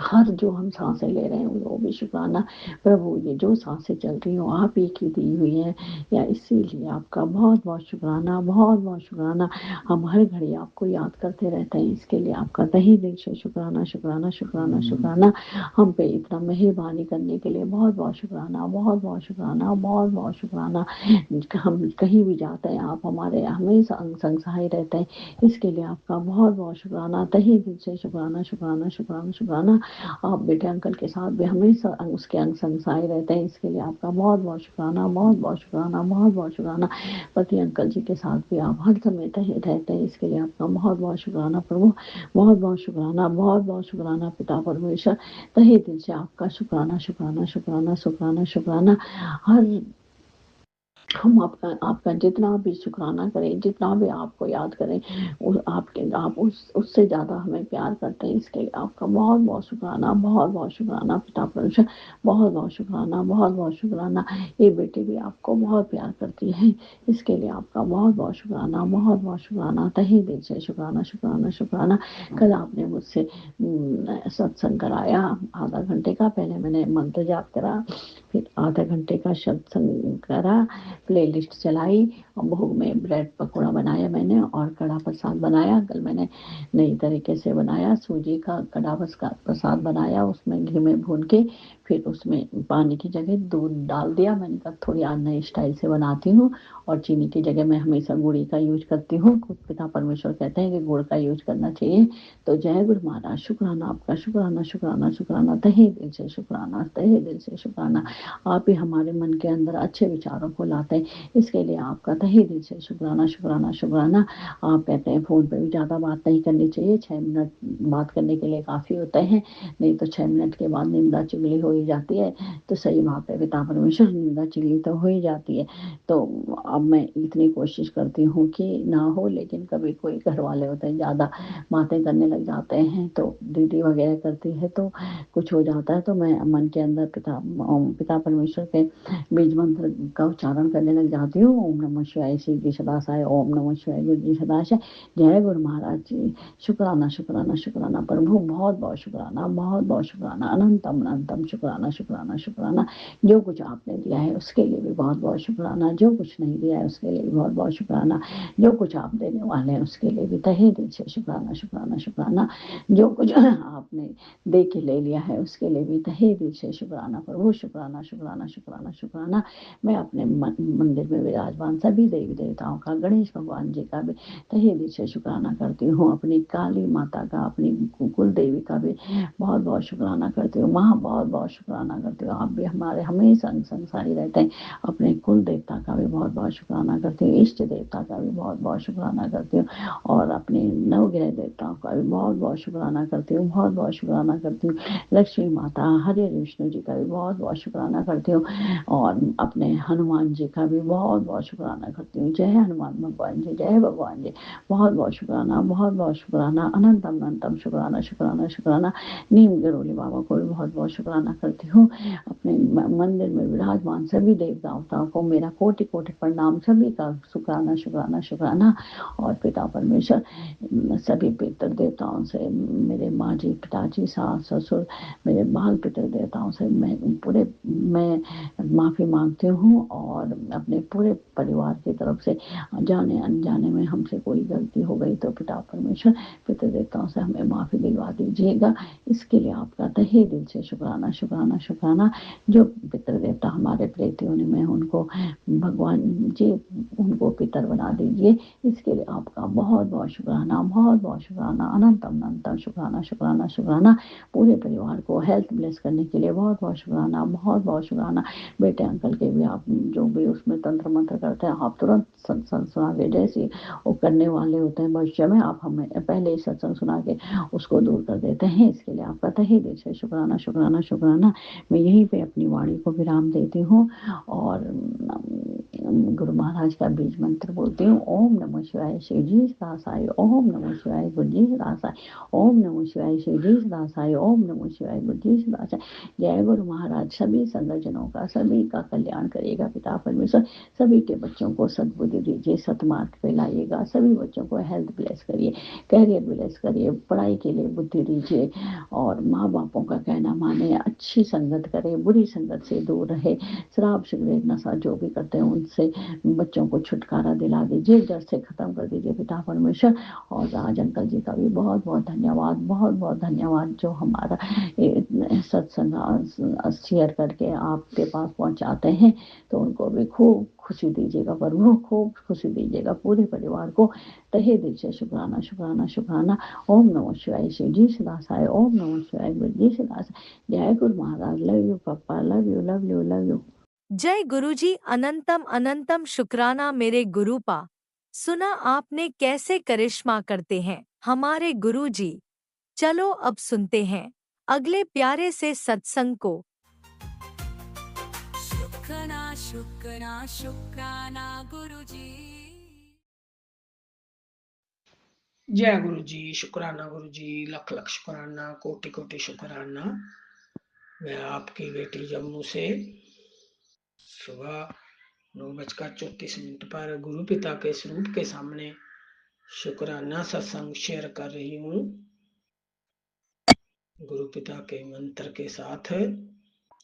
हर जो हम सांसें ले रहे हैं वो भी शुक्राना प्रभु। ये जो सांसें चल रही हो आप ही की दी हुई है, या इसीलिए आपका बहुत बहुत शुक्राना, बहुत बहुत शुक्राना। हम हर घड़ी आपको याद करते रहते हैं, इसके लिए आपका तहे दिल से शुक्राना शुक्राना शुक्राना शुक्राना। हम पे इतना मेहरबानी करने के लिए बहुत बहुत शुक्राना, बहुत बहुत शुक्राना, बहुत बहुत शुक्राना। हम कहीं भी जाते हैं आप हमारे हमेशा अंग संग सहाय रहते हैं, इसके लिए आपका बहुत बहुत शुक्राना, तहे दिल से शुक्राना शुक्राना शुक्राना शुक्राना। आप बेटे अंकल के साथ भी हमेशा उसके अंग संग सहाय रहते हैं, इसके लिए आपका बहुत बहुत शुक्राना, बहुत बहुत शुक्राना, बहुत बहुत शुक्राना। पति अंकल जी के साथ भी आप हर समय रहते हैं, इसके लिए आपका बहुत बहुत शुक्राना प्रभु, बहुत बहुत शुक्राना, बहुत बहुत शुक्राना। पिता परमेश्वर तहे दिल से आपका शुक्राना शुक्राना शुक्राना शुक्राना शुक्राना। हर हम आपका आपका जितना भी शुक्राना करें, जितना भी आपको याद करें, आप उससे ज़्यादा हमें प्यार करते हैं। इसके लिए आपका बहुत-बहुत शुक्राना, बहुत-बहुत शुक्राना पिता परमेश्वर, बहुत-बहुत शुक्राना, बहुत-बहुत शुक्राना। ये बेटी भी आपको बहुत प्यार करती है, इसके लिए आपका बहुत-बहुत शुक्राना, बहुत-बहुत शुक्राना, तहे दिल से शुक्राना, शुक्राना, शुक्राना। कल आपने मुझसे सत्संग कराया आधा घंटे का, पहले मैंने मंत्र जाप करा, फिर आधा घंटे का सत्संग करा, प्लेलिस्ट चलाई और भोग में ब्रेड पकौड़ा बनाया मैंने और कड़ा प्रसाद बनाया। कल मैंने नई तरीके से बनाया, सूजी का कड़ा प्रसाद बनाया, उसमें घी में भून के फिर उसमें पानी की जगह दूध डाल दिया। मैंने कहा थोड़ी आज नई स्टाइल से बनाती हूँ और चीनी की जगह मैं हमेशा गुड़ का यूज करती हूँ। खुद पिता परमेश्वर कहते हैं कि गुड़ का यूज करना चाहिए। तो जय गुरु महाराज, शुक्राना आपका, शुक्राना शुक्राना शुक्राना, तहे दिल से शुक्राना, तहे दिल से शुक्राना। आप ही हमारे मन के अंदर अच्छे विचारों को लाते हैं, इसके लिए आपका तहे दिल से शुक्राना, शुक्राना, शुक्राना। आप कहते हैं फ़ोन पे भी ज़्यादा बात नहीं करनी चाहिए, 6 मिनट बात करने के लिए काफ़ी होते हैं, नहीं तो 6 मिनट के बाद निंदा चुगली हो ही जाती है। तो सही बात है पिता परमेश्वर, निंदा चुगली तो हो ही जाती है। तो अब मैं इतनी कोशिश करती हूँ कि ना हो, लेकिन कभी कोई घर वाले होते हैं ज़्यादा बातें करने लग जाते हैं, तो दीदी वगैरह करती है तो कुछ हो जाता है, तो मैं मन के अंदर पिता परमेश्वर के बीज मंत्र का उच्चारण करने लग जाती हूँ। ओम नमः शिवाय, शिव जी सदासाय, ओम नमः शिवाय, गुरु जी सदाशय, जय गुरु महाराज जी। शुक्राना शुक्राना शुक्राना प्रभु, बहुत बहुत शुक्राना, बहुत बहुत शुक्राना, अनंतम अनंतम शुक्राना, शुक्राना शुक्राना। जो कुछ आपने दिया है उसके लिए भी बहुत बहुत शुक्राना, जो कुछ नहीं दिया है उसके लिए भी बहुत बहुत शुक्राना, जो कुछ आप देने वाले हैं उसके लिए भी तहे दिल से शुक्राना, शुक्राना शुक्राना। जो कुछ आपने दे के ले लिया है उसके लिए भी तहे दिल से शुक्राना प्रभु, शुक्राना शुक्राना शुक्राना शुक्राना। मैं अपने मंदिर में विराजमान सभी देवी देवताओं का, गणेश भगवान जी का भी तहे दिल से शुक्राना करती हूँ, अपनी काली माता का, अपनी कुल देवी का भी बहुत बहुत शुक्राना करती हूँ। माँ बहुत बहुत शुक्राना करती हूँ, आप भी हमारे हमेशा संसारी रहते हैं। अपने कुल देवता का भी बहुत बहुत शुक्राना करती हूँ, इष्ट देवता का भी बहुत बहुत शुक्राना करती हूँ और अपने नवग्रह देवताओं का भी बहुत बहुत शुक्राना करती हूँ, बहुत बहुत शुक्राना करती हूँ। लक्ष्मी माता, हरे विष्णु जी का भी बहुत बहुत शुक्राना करती हूँ और अपने हनुमान जी का भी बहुत बहुत शुक्राना करती हूँ। जय हनुमान भगवान जी, जय भगवान जी। बहुत बहुत शुक्राना, बहुत बहुत शुक्राना, अनंतम अनंतम शुक्राना, शुक्राना शुक्राना। नीम गरोली बाबा को भी बहुत बहुत शुक्राना करती हूँ। अपने मंदिर में विराजमान सभी देवताओं को मेरा कोटि कोटि प्रणाम, सभी का शुक्राना शुक्राना शुक्राना। और पिता परमेश्वर सभी पितृ देवताओं से, मेरे माँ जी, पिताजी, सास ससुर, मेरे बाल पितृ देवताओं से मैं माफ़ी मांगती हूँ और अपने पूरे परिवार की तरफ से जाने अनजाने में हमसे कोई गलती हो गई तो पिता परमेश्वर पितृ देवताओं से हमें माफ़ी दिलवा दीजिएगा। इसके लिए आपका तहे दिल से शुक्राना, शुक्राना शुक्राना। जो पितृ देवता हमारे प्रेतियों ने, मैं उनको भगवान जी उनको पितर बना दीजिए। इसके लिए आपका बहुत बहुत शुक्राना, बहुत बहुत शुक्राना, अनंतम अनंतम शुक्राना, शुक्राना शुक्राना। पूरे परिवार को हेल्थ ब्लेस करने के लिए बहुत बहुत शुक्राना, बहुत बहुत शुक्राना। बेटे अंकल के भी आप जो भी उसमें तंत्र मंत्र करते हैं, आप तुरंत सत्संग सुना के, जैसे वो करने वाले होते हैं भविष्य में, आप हमें पहले ही सत्संग सुना के उसको दूर कर देते हैं। इसके लिए आपका तहे दिल से शुक्राना, शुक्राना शुक्राना। मैं यहीं पे अपनी वाणी को विराम देती हूँ और गुरु महाराज का बीज मंत्र बोलती हूँ। ओम नमः शिवाय, शिव जी सदासाय, ओम नमः शिवाय, गुरु जी सदासाय, ओम नमः शिवाय, शिव जी सदासाय, ओम नमः शिवाय, गुरु जी सदासाय। जय गुरु महाराज सभी संगतजनों का, सभी का कल्याण करिएगा पिता परमेश्वर। सभी के बच्चों को सद्बुद्धि दीजिए, सतमार्ग पे लाइएगा। सभी बच्चों को हेल्थ ब्लेस करिए, कैरियर ब्लेस करिए, पढ़ाई के लिए बुद्धि दीजिए और माँ बापों का कहना माने, अच्छी संगत करे, बुरी संगत से दूर रहे। शराब सिगरेट नशा जो भी करते हैं उनसे बच्चों को छुटकारा दिला दीजिए, जड़ से खत्म कर दीजिए पिता परमेश्वर। और राज अंकल जी का भी बहुत बहुत धन्यवाद, बहुत बहुत धन्यवाद, जो हमारा सत्संग शेयर करके आपके पास पहुंचाते हैं। तो उनको भी खूब खुशी दीजिएगा प्रभु, खूब खुशी दीजिएगा पूरे परिवार को। तहे दिल से शुक्राना, शुक्राना शुक्राना। ओम नमः शिवाय, शिव जी सदासाय, ओम नमः शिवाय, गुरु जी सदासाय। जय गुरु महाराज, लव यू पापा, love you love you love you. जय गुरुजी, अनंतम अनंतम शुक्राना मेरे गुरुपा। सुना आपने कैसे करिश्मा करते हैं हमारे गुरुजी। चलो अब सुनते हैं अगले प्यारे से सत्संग को। शुक्राना शुक्राना गुरुजी। जय गुरु जी, शुक्राना गुरु जी, लख लख शुक्राना, कोटि कोटि शुक्राना। मैं आपकी बेटी जम्मू से सुबह 9:34 पर गुरु पिता के स्वरूप के सामने शुक्राना सत्संग शेयर कर रही हूँ, गुरु पिता के मंत्र के साथ।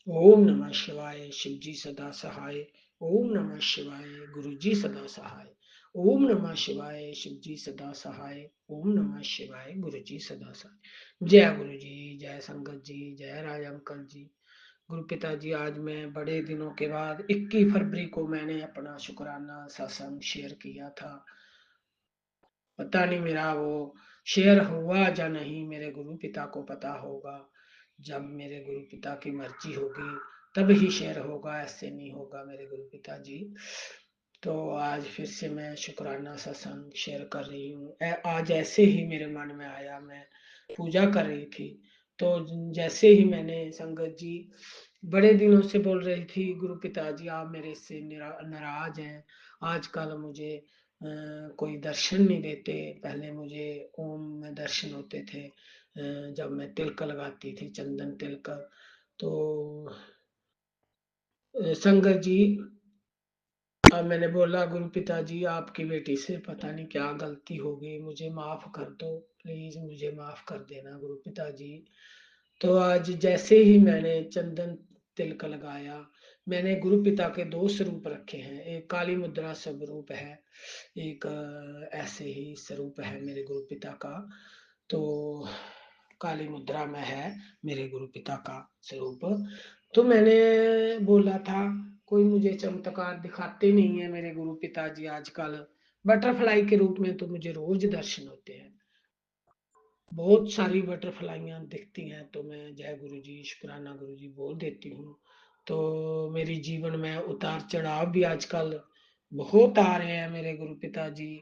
ओम नमः शिवाय, शिव जी सदा सहाय। ओम नमः शिवाय, गुरु जी सदा सहाय। ओम नमः शिवाय, शिव जी सदा सहाय। ओम नमः शिवाय, गुरु जी सदा सहाय। जय गुरु जी, जय संगत जी, जय राज अंकल जी। गुरु पिता जी, आज मैं बड़े दिनों के बाद 21 फरवरी को मैंने अपना शुक्राना सत्संग शेयर किया था। पता नहीं मेरा वो शेयर हुआ या नहीं, मेरे गुरु पिता को पता होगा। जब मेरे गुरु पिता की मर्जी होगी तब ही शेयर होगा, ऐसे नहीं होगा मेरे गुरु पिता जी। तो आज फिर से मैं शुक्राना सत्संग शेयर कर रही हूँ। आज ऐसे ही मेरे मन में आया, मैं पूजा कर रही थी तो जैसे ही मैंने, संगत जी बड़े दिनों से बोल रही थी, गुरु पिताजी आप मेरे से नाराज हैं, आजकल मुझे कोई दर्शन नहीं देते। पहले मुझे ओम में दर्शन होते थे जब मैं तिलक लगाती थी, चंदन तिलक। तो संगत जी, अब मैंने बोला गुरु पिताजी आपकी बेटी से पता नहीं क्या गलती हो गई, मुझे माफ कर दो, प्लीज मुझे माफ कर देना गुरु पिताजी। तो आज जैसे ही मैंने चंदन तिलक लगाया, मैंने गुरु पिता के 2 स्वरूप रखे हैं, एक काली मुद्रा स्वरूप है, एक ऐसे ही स्वरूप है मेरे गुरु पिता का। तो काली मुद्रा में है मेरे गुरु पिता का स्वरूप। तो मैंने बोला था कोई मुझे चमत्कार दिखाते नहीं है मेरे गुरु पिताजी आजकल, बटरफ्लाई के रूप में तो मुझे रोज दर्शन होते हैं, बहुत सारी बटरफ्लाइयां दिखती हैं, तो मैं जय गुरु जी, शुक्राना गुरु जी बोल देती हूँ। तो मेरी जीवन में उतार चढ़ाव भी आजकल बहुत आ रहे हैं मेरे गुरु पिताजी।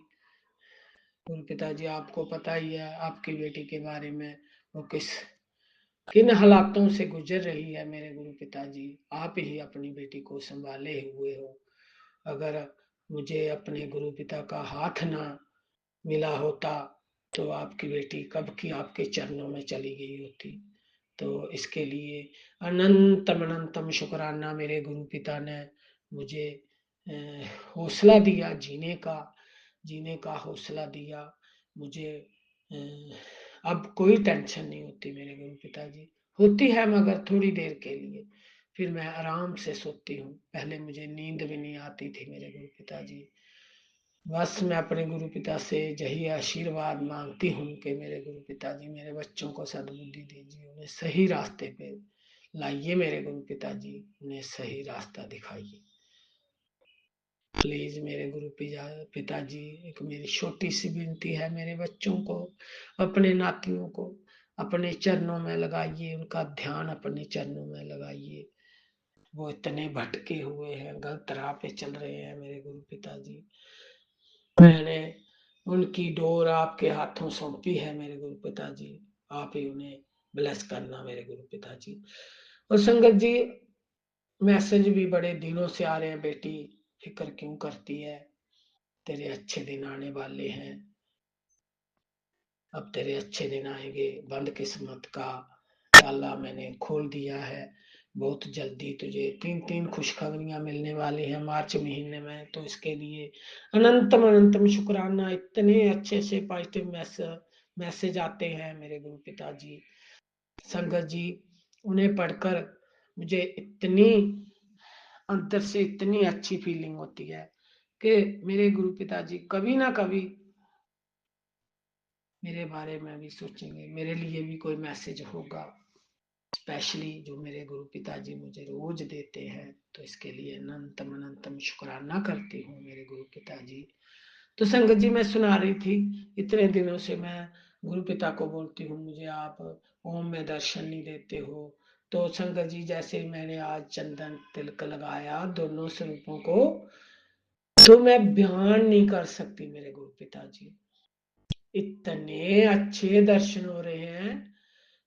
गुरु पिताजी आपको पता ही है आपकी बेटी के बारे में, वो किन हालातों से गुजर रही है मेरे गुरु पिताजी। आप ही अपनी बेटी को संभाले हुए हो, अगर मुझे अपने गुरु पिता का हाथ ना मिला होता तो आपकी बेटी कब की आपके चरणों में चली गई होती। तो इसके लिए अनंतम अनंतम शुक्राना, मेरे गुरु पिता ने मुझे हौसला दिया, जीने का हौसला दिया मुझे। अब कोई टेंशन नहीं होती मेरे गुरु पिताजी, होती है मगर थोड़ी देर के लिए, फिर मैं आराम से सोती हूँ। पहले मुझे नींद भी नहीं आती थी मेरे गुरु पिताजी। बस मैं अपने गुरु पिता से यही आशीर्वाद मांगती हूँ कि मेरे गुरु पिताजी मेरे बच्चों को सद्बुद्धि दीजिए, उन्हें सही रास्ते पे लाइए मेरे गुरु पिताजी, उन्हें सही रास्ता दिखाइए प्लीज मेरे गुरु पिताजी। एक मेरी छोटी सी विनती है, मेरे बच्चों को, अपने नातियों को अपने चरणों में लगाइए, उनका ध्यान अपने चरणों में लगाइए। वो इतने भटके हुए हैं, गलत राह पे चल रहे हैं मेरे गुरु पिताजी। मैंने उनकी डोर आपके हाथों सौंपी है मेरे गुरु पिताजी, आप ही उन्हें ब्लेस करना मेरे गुरु पिताजी। और संगत जी, मैसेज भी बड़े दिनों से आ रहे हैं, बेटी फिक्र क्यों करती है, तेरे अच्छे दिन आने वाले हैं, अब तेरे अच्छे दिन आएंगे, बंद किस्मत का ताला मैंने खोल दिया है, बहुत जल्दी तुझे 3 खुशखबरियां मिलने वाली हैं मार्च महीने में। तो इसके लिए अनंतम अनंतम शुक्राना, इतने अच्छे से पॉजिटिव मैसेज आते हैं मेरे गुरु पिताजी। संगत जी, उन्हें पढ़कर मुझे इतनी अंदर से इतनी अच्छी फीलिंग होती है कि मेरे गुरु पिताजी कभी ना कभी मेरे बारे में भी सोचेंगे, मेरे लिए भी कोई मैसेज होगा स्पेशली जो मेरे गुरु पिताजी मुझे रोज देते हैं। तो इसके लिए अनंतम अनंतम शुक्राना करती हूँ मेरे गुरु पिताजी। तो संगत जी, मैं सुना रही थी, इतने दिनों से मैं गुरु पिता को बोलती हूँ मुझे आप ओम में दर्शन नहीं देते हो। तो संगत जी, जैसे मैंने आज चंदन तिलक लगाया दोनों स्वरूपों को, तो मैं बयान नहीं कर सकती मेरे गुरु पिताजी, इतने अच्छे दर्शन हो रहे हैं।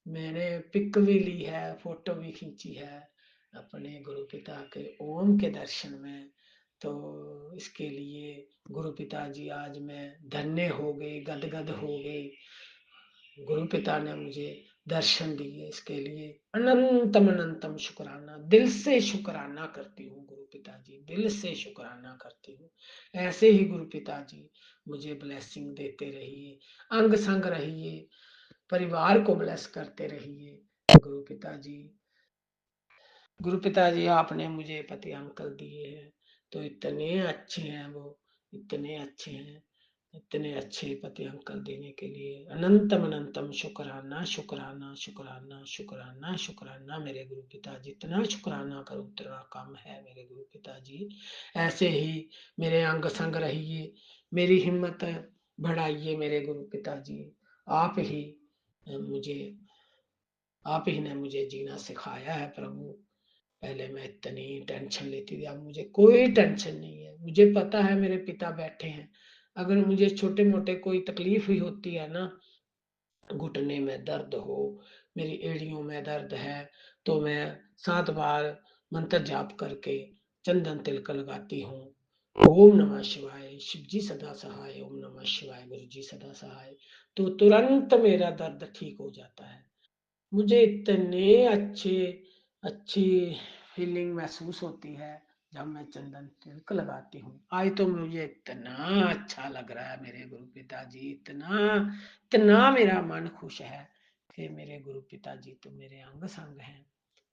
मैंने पिक भी ली है, फोटो भी खींची है, अपने गुरु पिता के ओम के दर्शन में। तो इसके लिए गुरु पिता जी आज मैं धन्य हो गई, गदगद हो गई। गुरु पिता ने मुझे दर्शन दिए, इसके लिए अनंतम अनंतम शुक्राना, दिल से शुक्राना करती हूँ गुरु पिताजी, दिल से शुक्राना करती हूँ। ऐसे ही गुरु पिताजी मुझे ब्लेसिंग देते रहिए, अंग संग रहिए, परिवार को ब्लेस करते रहिए। गुरु पिताजी, गुरु पिताजी आपने मुझे पति अंकल दिए हैं, तो इतने अच्छे हैं वो, इतने अच्छे हैं, इतने अच्छे पति अंकल देने के लिए अनंतम अनंतम शुक्राना शुक्राना शुक्राना शुक्राना शुक्राना मेरे गुरु पिताजी। इतना शुक्राना करो उतना कम है मेरे गुरु पिताजी। ऐसे ही मेरे अंग संग रहिए, मेरी हिम्मत बढ़ाइए मेरे गुरु पिताजी। आप ही मुझे, आप ही ने मुझे जीना सिखाया है प्रभु। पहले मैं इतनी टेंशन लेती थी, अब मुझे कोई टेंशन नहीं है। मुझे पता है मेरे पिता बैठे हैं, अगर मुझे छोटे मोटे कोई तकलीफ भी होती है ना, घुटने में दर्द हो, मेरी एड़ियों में दर्द है, तो मैं 7 बार मंत्र जाप करके चंदन तिलक लगाती हूँ। ओम नमः शिवाय, शिव जी सदा सहाय, ओम नमः शिवाय, गुरु जी सदा सहाय, तो तुरंत मेरा दर्द ठीक हो जाता है। मुझे इतने अच्छी फीलिंग महसूस होती है जब मैं चंदन तिलक लगाती हूँ। आज तो मुझे इतना अच्छा लग रहा है मेरे गुरु पिताजी, इतना इतना मेरा मन खुश है कि मेरे गुरु पिताजी तो मेरे अंग संग हैं,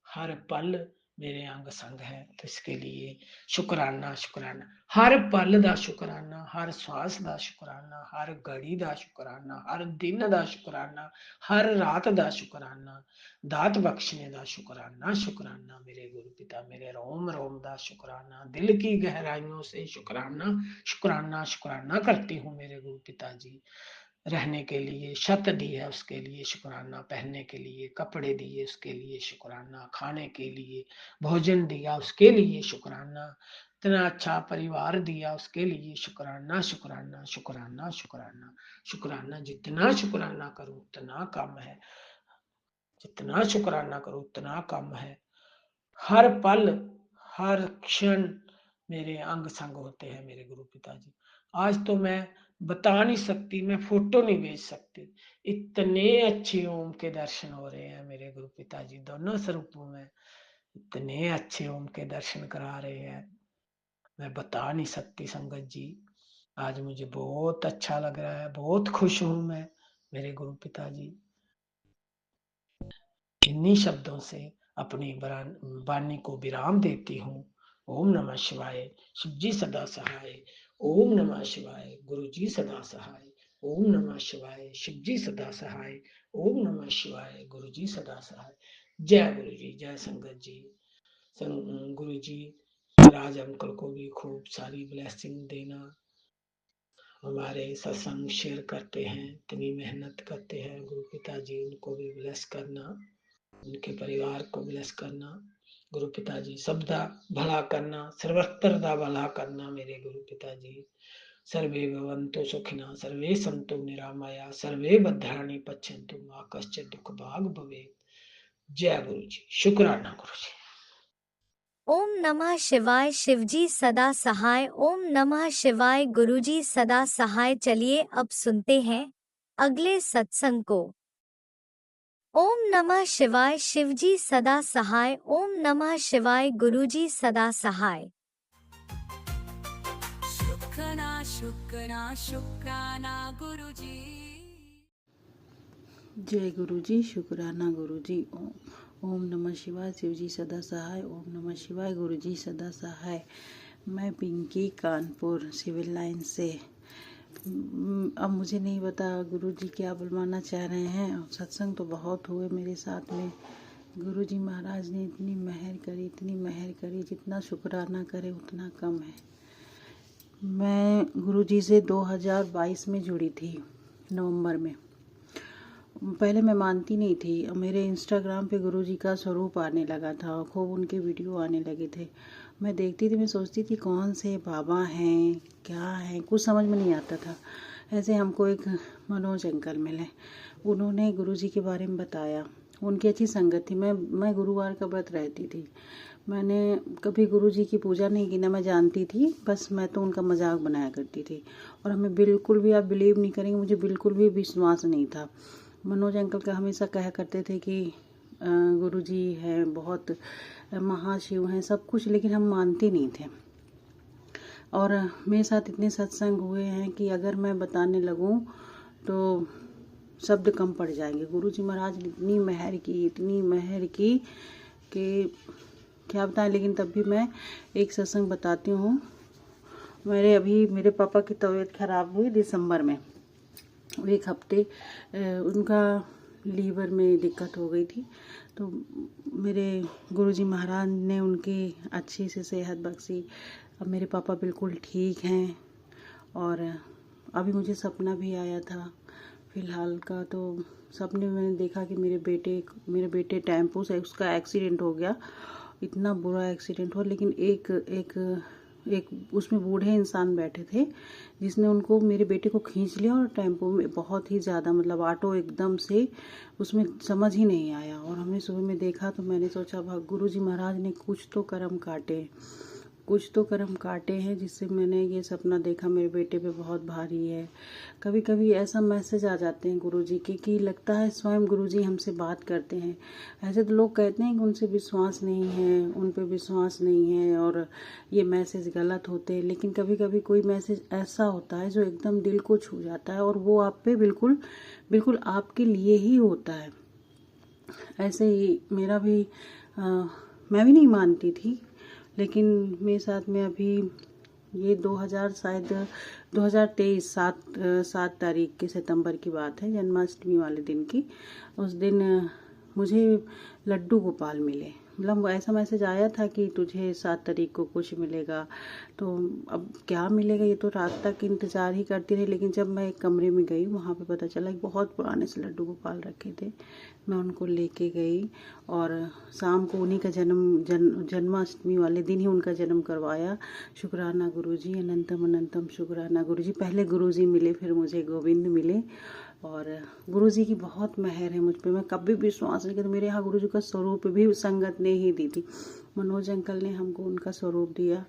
हर पल मेरे अंग संग है। तो इसके लिए शुक्राना शुक्राना, हर पल दा शुक्राना, हर श्वास दा शुक्राना, हर घड़ी दा शुक्राना, हर दिन दा शुक्राना, हर रात दा शुक्राना, दात बख्शने दा शुक्राना शुक्राना मेरे गुरु पिता, मेरे रोम रोम दा शुक्राना, दिल की गहराइयों से शुक्राना शुक्राना शुक्राना करती हूँ मेरे गुरु पिताजी। रहने के लिए छत दी है उसके लिए शुक्राना, पहनने के लिए कपड़े दिए उसके लिए शुक्राना, खाने के लिए भोजन दिया उसके लिए शुक्राना, इतना अच्छा परिवार दिया उसके लिए शुक्राना शुक्राना शुक्राना शुक्राना शुक्राना। जितना शुक्राना करूं उतना कम है, जितना शुक्राना करूं उतना कम है। हर पल हर क्षण मेरे अंग संग होते हैं मेरे गुरु पिताजी। आज तो मैं बता नहीं सकती, मैं फोटो नहीं भेज सकती, इतने अच्छे ओम के दर्शन हो रहे हैं मेरे गुरु पिताजी दोनों स्वरूपों में, इतने अच्छे ओम के दर्शन करा रहे हैं, मैं बता नहीं सकती संगत जी। आज मुझे बहुत अच्छा लग रहा है, बहुत खुश हूं मैं मेरे गुरु पिताजी। इन्हीं शब्दों से अपनी वाणी को विराम देती हूँ। ओम नमः शिवाय, शिव जी सदा सहाय, ओम नमः शिवाय, गुरु जी सदा सहाय, ओम नमः शिवाय, शिव जी सदा सहाय, ओम नमः शिवाय, गुरु जी सदा सहाय। जय गुरु जी, जय संगत जी। गुरु जी महाराज अंकल को भी खूब सारी ब्लेसिंग देना, हमारे सत्संग शेयर करते हैं, इतनी मेहनत करते हैं गुरु पिताजी, उनको भी ब्लेस करना, उनके परिवार को ब्लेस करना। गुरु पिताजी सबदा भला करना, सर्वत्र दा भला करना मेरे गुरु पिताजी। सर्वे भवन्तु सुखिनः, सर्वे सन्तु निरामया, सर्वे भद्राणि पश्यन्तु मा कश्चित् दुःख भाग भवेत्। जय गुरु जी, शुक्राना गुरु जी। ओम नमः शिवाय, शिवजी सदा सहाय, ओम नमः शिवाय, गुरुजी सदा सहाय। चलिए अब सुनते हैं अगले सत्संग को। ओम नमः शिवाय, शिवजी सदा सहाय, ओम नमः शिवाय, गुरुजी सदा सहाय। शुक्राना शुक्राना शुक्राना गुरुजी। जय गुरुजी, शुक्राना गुरुजी। ओम नमः शिवाय, शिवजी सदा सहाय, ओम नमः शिवाय, गुरुजी सदा सहाय। मैं पिंकी कानपुर सिविल लाइन से। अब मुझे नहीं पता गुरुजी क्या बुलवाना चाह रहे हैं। सत्संग तो बहुत हुए मेरे साथ में, गुरुजी महाराज ने इतनी मेहर करी, इतनी मेहर करी, जितना शुक्राना करे उतना कम है। मैं गुरुजी से 2022 में जुड़ी थी, नवंबर में। पहले मैं मानती नहीं थी। मेरे इंस्टाग्राम पे गुरुजी का स्वरूप आने लगा था, खूब उनके वीडियो आने लगे थे। मैं देखती थी, मैं सोचती थी कौन से बाबा हैं, क्या हैं, कुछ समझ में नहीं आता था। ऐसे हमको एक मनोज अंकल मिले, उन्होंने गुरुजी के बारे में बताया। उनकी अच्छी संगत थी। मैं गुरुवार का व्रत रहती थी। मैंने कभी गुरुजी की पूजा नहीं की, ना मैं जानती थी, बस मैं तो उनका मजाक बनाया करती थी। और हमें बिल्कुल भी, आप बिलीव नहीं करेंगे, मुझे बिल्कुल भी विश्वास नहीं था। मनोज अंकल का हमेशा कहा करते थे कि गुरुजी हैं, बहुत महाशिव हैं, सब कुछ, लेकिन हम मानते नहीं थे। और मेरे साथ इतने सत्संग हुए हैं कि अगर मैं बताने लगूं तो शब्द कम पड़ जाएंगे। गुरुजी महाराज ने इतनी मेहर की कि क्या बताएं। लेकिन तब भी मैं एक सत्संग बताती हूँ। मेरे पापा की तबीयत खराब हुई दिसंबर में। एक हफ्ते उनका लीवर में दिक्कत हो गई थी, तो मेरे गुरुजी महाराज ने उनकी अच्छी से सेहत बख्शी। अब मेरे पापा बिल्कुल ठीक हैं। और अभी मुझे सपना भी आया था फ़िलहाल का, तो सपने में मैंने देखा कि मेरे बेटे टेम्पो से उसका एक्सीडेंट हो गया। इतना बुरा एक्सीडेंट हुआ, लेकिन एक उसमें बूढ़े इंसान बैठे थे जिसने उनको, मेरे बेटे को खींच लिया। और टेम्पो में बहुत ही ज़्यादा, मतलब ऑटो एकदम से, उसमें समझ ही नहीं आया। और हमने सुबह में देखा तो मैंने सोचा गुरुजी महाराज ने कुछ तो कर्म काटे हैं जिससे मैंने ये सपना देखा। मेरे बेटे पे बहुत भारी है। कभी कभी ऐसा मैसेज आ जाते हैं गुरुजी के कि लगता है स्वयं गुरुजी हमसे बात करते हैं। ऐसे तो लोग कहते हैं कि उन पे विश्वास नहीं है और ये मैसेज गलत होते हैं, लेकिन कभी कभी कोई मैसेज ऐसा होता है जो एकदम दिल को छू जाता है और वो आप पे बिल्कुल आपके लिए ही होता है। ऐसे ही मेरा भी मैं भी नहीं मानती थी, लेकिन मेरे साथ में अभी ये 2023 7 तारीख के सितंबर की बात है, जन्माष्टमी वाले दिन की। उस दिन मुझे लड्डू गोपाल मिले। मतलब ऐसा मैसेज आया था कि तुझे 7 तारीख को कुछ मिलेगा। तो अब क्या मिलेगा ये तो रात तक इंतज़ार ही करती रही। लेकिन जब मैं एक कमरे में गई, वहाँ पे पता चला कि बहुत पुराने से लड्डू गोपाल रखे थे। मैं उनको लेके गई और शाम को उन्हीं का जन्माष्टमी वाले दिन ही उनका जन्म करवाया। शुक्राना गुरुजी, अनंतम अनंतम शुक्राना गुरुजी। पहले गुरुजी मिले, फिर मुझे गोविंद मिले। और गुरुजी की बहुत मेहर है मुझ पे। मैं कभी विश्वास नहीं करती। मेरे यहाँ गुरुजी का स्वरूप भी संगत ने ही दी थी। मनोज अंकल ने हमको उनका स्वरूप दिया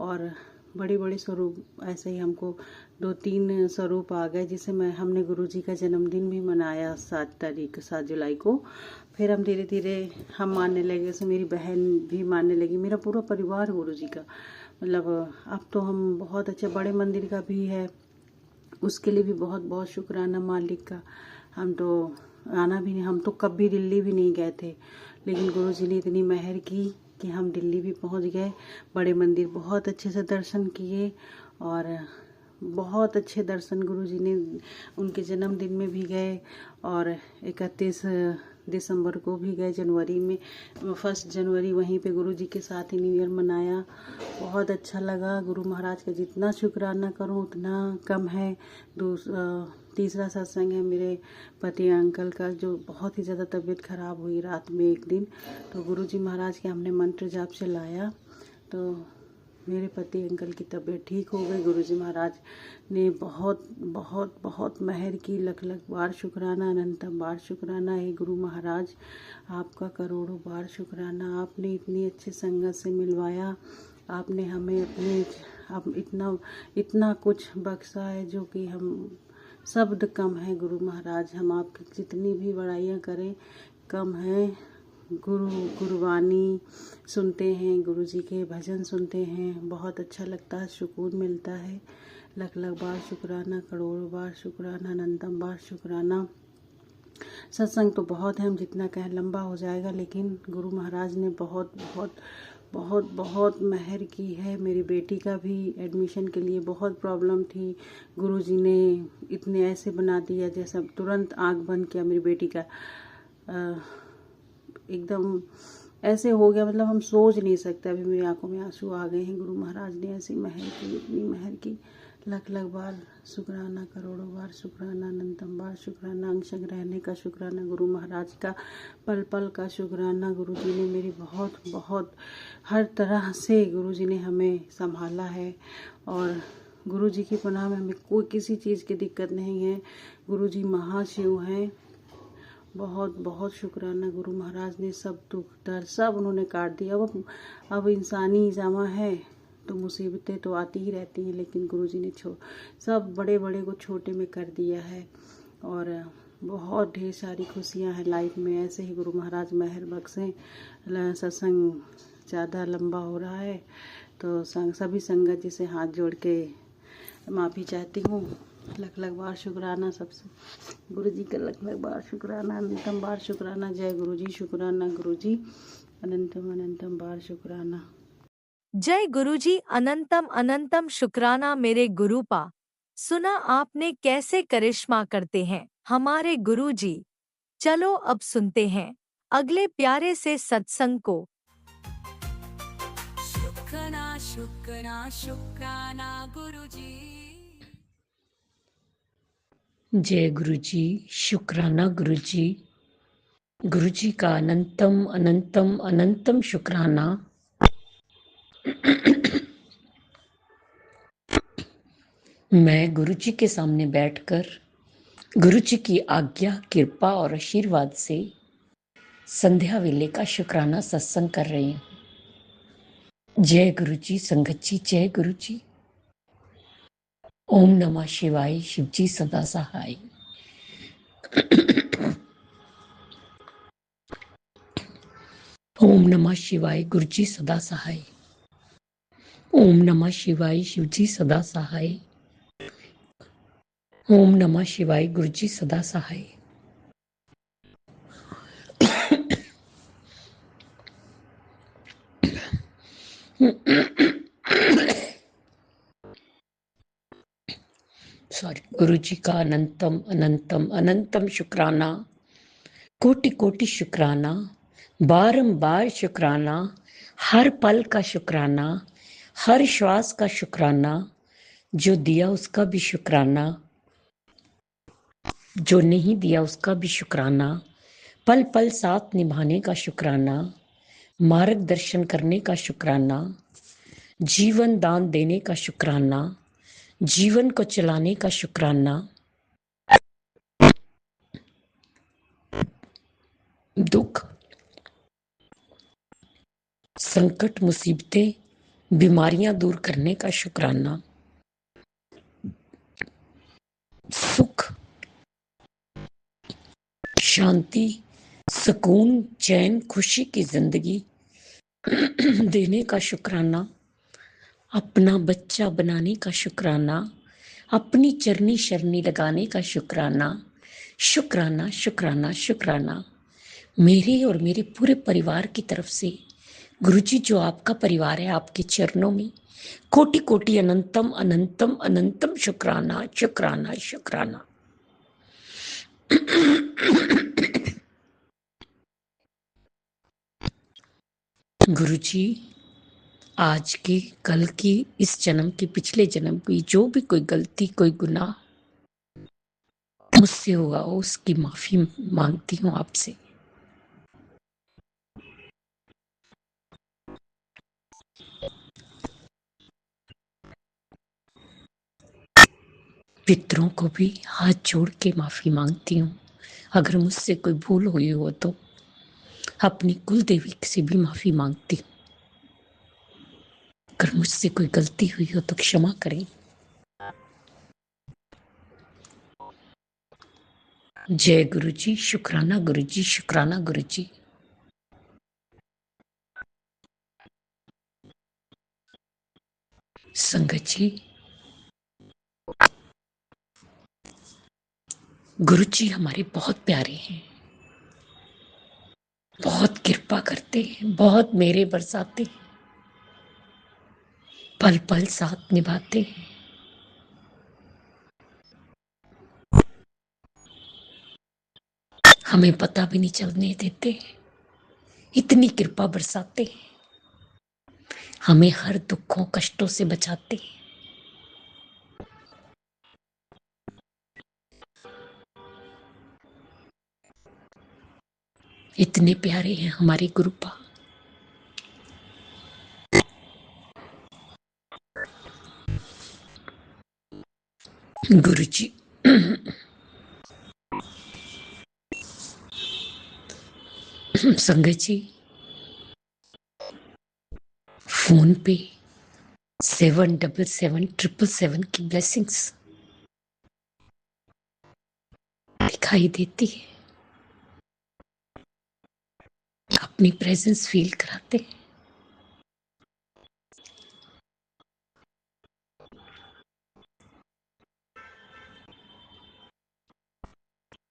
और बड़े स्वरूप ऐसे ही हमको 2-3 स्वरूप आ गए, जिसे हमने गुरुजी का जन्मदिन भी मनाया 7 जुलाई को। फिर हम धीरे धीरे हम मानने लगे, जैसे मेरी बहन भी मानने लगी, मेरा पूरा परिवार गुरुजी का। मतलब अब तो हम बहुत अच्छे, बड़े मंदिर का भी है, उसके लिए भी बहुत बहुत शुक्राना मालिक का। हम तो कभी दिल्ली भी नहीं गए थे, लेकिन गुरुजी ने इतनी मेहर की कि हम दिल्ली भी पहुंच गए। बड़े मंदिर बहुत अच्छे से दर्शन किए और बहुत अच्छे दर्शन गुरुजी ने उनके जन्मदिन में भी गए। और 31 दिसंबर को भी गए, जनवरी में 1 जनवरी वहीं पे गुरुजी के साथ ही न्यू ईयर मनाया। बहुत अच्छा लगा। गुरु महाराज का जितना शुक्राना करूं उतना कम है। तीसरा सत्संग है मेरे पति अंकल का, जो बहुत ही ज़्यादा तबीयत खराब हुई रात में एक दिन, तो गुरुजी महाराज के हमने मंत्र जाप से लाया तो मेरे पति अंकल की तबीयत ठीक हो गई। गुरुजी महाराज ने बहुत बहुत बहुत मेहर की। लख बार शुक्राना, अनंतम बार शुक्राना है गुरु महाराज, आपका करोड़ों बार शुक्राना। आपने इतनी अच्छी संगत से मिलवाया, आपने हमें अब इतना कुछ बख्शा है जो कि हम शब्द कम है गुरु महाराज। हम आपकी जितनी भी बड़ाइयाँ करें कम है। गुरुवाणी सुनते हैं, गुरुजी के भजन सुनते हैं, बहुत अच्छा लगता है, सुकून मिलता है। लख बार शुक्राना, करोड़ों बार शुक्राना, अनंतम बार शुक्राना। सत्संग तो बहुत है, हम जितना कहें लंबा हो जाएगा, लेकिन गुरु महाराज ने बहुत बहुत बहुत बहुत मेहर की है। मेरी बेटी का भी एडमिशन के लिए बहुत प्रॉब्लम थी, गुरुजी ने इतने ऐसे बना दिया जैसा तुरंत आँख बंद किया। मेरी बेटी का एकदम ऐसे हो गया, मतलब हम सोच नहीं सकते। अभी मेरी आंखों में आंसू आ गए हैं। गुरु महाराज ने ऐसी मेहर की, इतनी मेहर की। लख बार शुक्राना, करोड़ों बार शुक्राना, अनंतम बार शुक्राना। अंशक रहने का शुक्राना गुरु महाराज का, पल पल का शुक्राना। गुरुजी ने मेरी बहुत बहुत हर तरह से गुरुजी ने हमें संभाला है। और गुरुजी की पनाह में हमें कोई किसी चीज़ की दिक्कत नहीं है। गुरुजी महाशिव हैं, बहुत बहुत शुक्राना गुरु महाराज ने, सब दुख दर्द सब उन्होंने काट दिया। अब इंसानी जमा है तो मुसीबतें तो आती ही रहती हैं, लेकिन गुरुजी ने सब बड़े बड़े को छोटे में कर दिया है। और बहुत ढेर सारी खुशियां हैं लाइफ में। ऐसे ही गुरु महाराज मेहर बख्शें। सत्संग ज़्यादा लंबा हो रहा है तो सभी संगत जी से हाथ जोड़ के माफ़ी चाहती हूँ। लख लख बार शुक्राना सबसे, गुरु जी का लख लख बार शुक्राना, अनंतम बार शुक्राना। जय गुरु जी, शुक्राना गुरु जी, अनंतम अनंतम बार शुक्राना। जय गुरुजी, अनंतम अनंतम शुक्राना मेरे गुरुपा। सुना आपने कैसे करिश्मा करते हैं हमारे गुरुजी। चलो अब सुनते हैं अगले प्यारे से सत्संग को। शुक्राना शुक्राना शुक्राना गुरुजी। जय गुरुजी, शुक्राना गुरुजी। गुरुजी का अनंतम अनंतम अनंतम शुक्राना। मैं गुरुजी के सामने बैठकर गुरुजी की आज्ञा, कृपा और आशीर्वाद से संध्या वेले का शुक्राना सत्संग कर रही हूँ। जय गुरुजी, संगत जी जय गुरुजी। ओम नमः शिवाय, शिवजी सदा सहाय। ओम नमः शिवाय, गुरुजी सदा सहाय। ओम नमः शिवाय, शिवजी सदा सहाय। ओम नमः शिवाय, गुरुजी सदा सहाय। सॉरी। गुरुजी का अनंतम अनंतम अनंतम शुक्राना, कोटि कोटि शुक्राना, बारंबार शुक्राना, हर पल का शुक्राना, हर श्वास का शुक्राना, जो दिया उसका भी शुक्राना, जो नहीं दिया उसका भी शुक्राना, पल पल साथ निभाने का शुक्राना, मार्गदर्शन करने का शुक्राना, जीवन दान देने का शुक्राना, जीवन को चलाने का शुक्राना, दुख, संकट, मुसीबतें, बीमारियां दूर करने का शुक्राना, सुख, शांति, सुकून, चैन, खुशी की जिंदगी देने का शुक्राना, अपना बच्चा बनाने का शुक्राना, अपनी चरनी शरनी लगाने का शुक्राना, शुक्राना शुक्राना शुक्राना। मेरे और मेरे पूरे परिवार की तरफ से गुरुजी, जो आपका परिवार है, आपके चरणों में कोटि कोटि अनंतम अनंतम अनंतम शुक्राना शुक्राना शुक्राना। गुरुजी, आज की, कल की, इस जन्म की, पिछले जन्म की जो भी कोई गलती, कोई गुनाह मुझसे हुआ हो, उसकी माफी मांगती हूँ आपसे। पितरों को भी हाथ जोड़ के माफी मांगती हूँ। अगर मुझसे कोई भूल हुई हो तो अपनी कुल देवी से भी माफी मांगती हूँ। अगर मुझसे कोई गलती हुई हो तो क्षमा करें। जय गुरुजी, शुक्राना गुरुजी, शुक्राना गुरुजी। संगत जी, गुरुजी हमारे बहुत प्यारे हैं, बहुत कृपा करते हैं, बहुत मेरे बरसाते हैं, पल पल साथ निभाते हैं। हमें पता भी नहीं चलने देते, इतनी कृपा बरसाते हैं, हमें हर दुखों कष्टों से बचाते हैं। इतने प्यारे हैं हमारे गुरुपा। गुरुजी, संगत जी, फोन पे 777 की ब्लेसिंग्स दिखाई देती है, अपनी प्रेजेंस फील कराते हैं।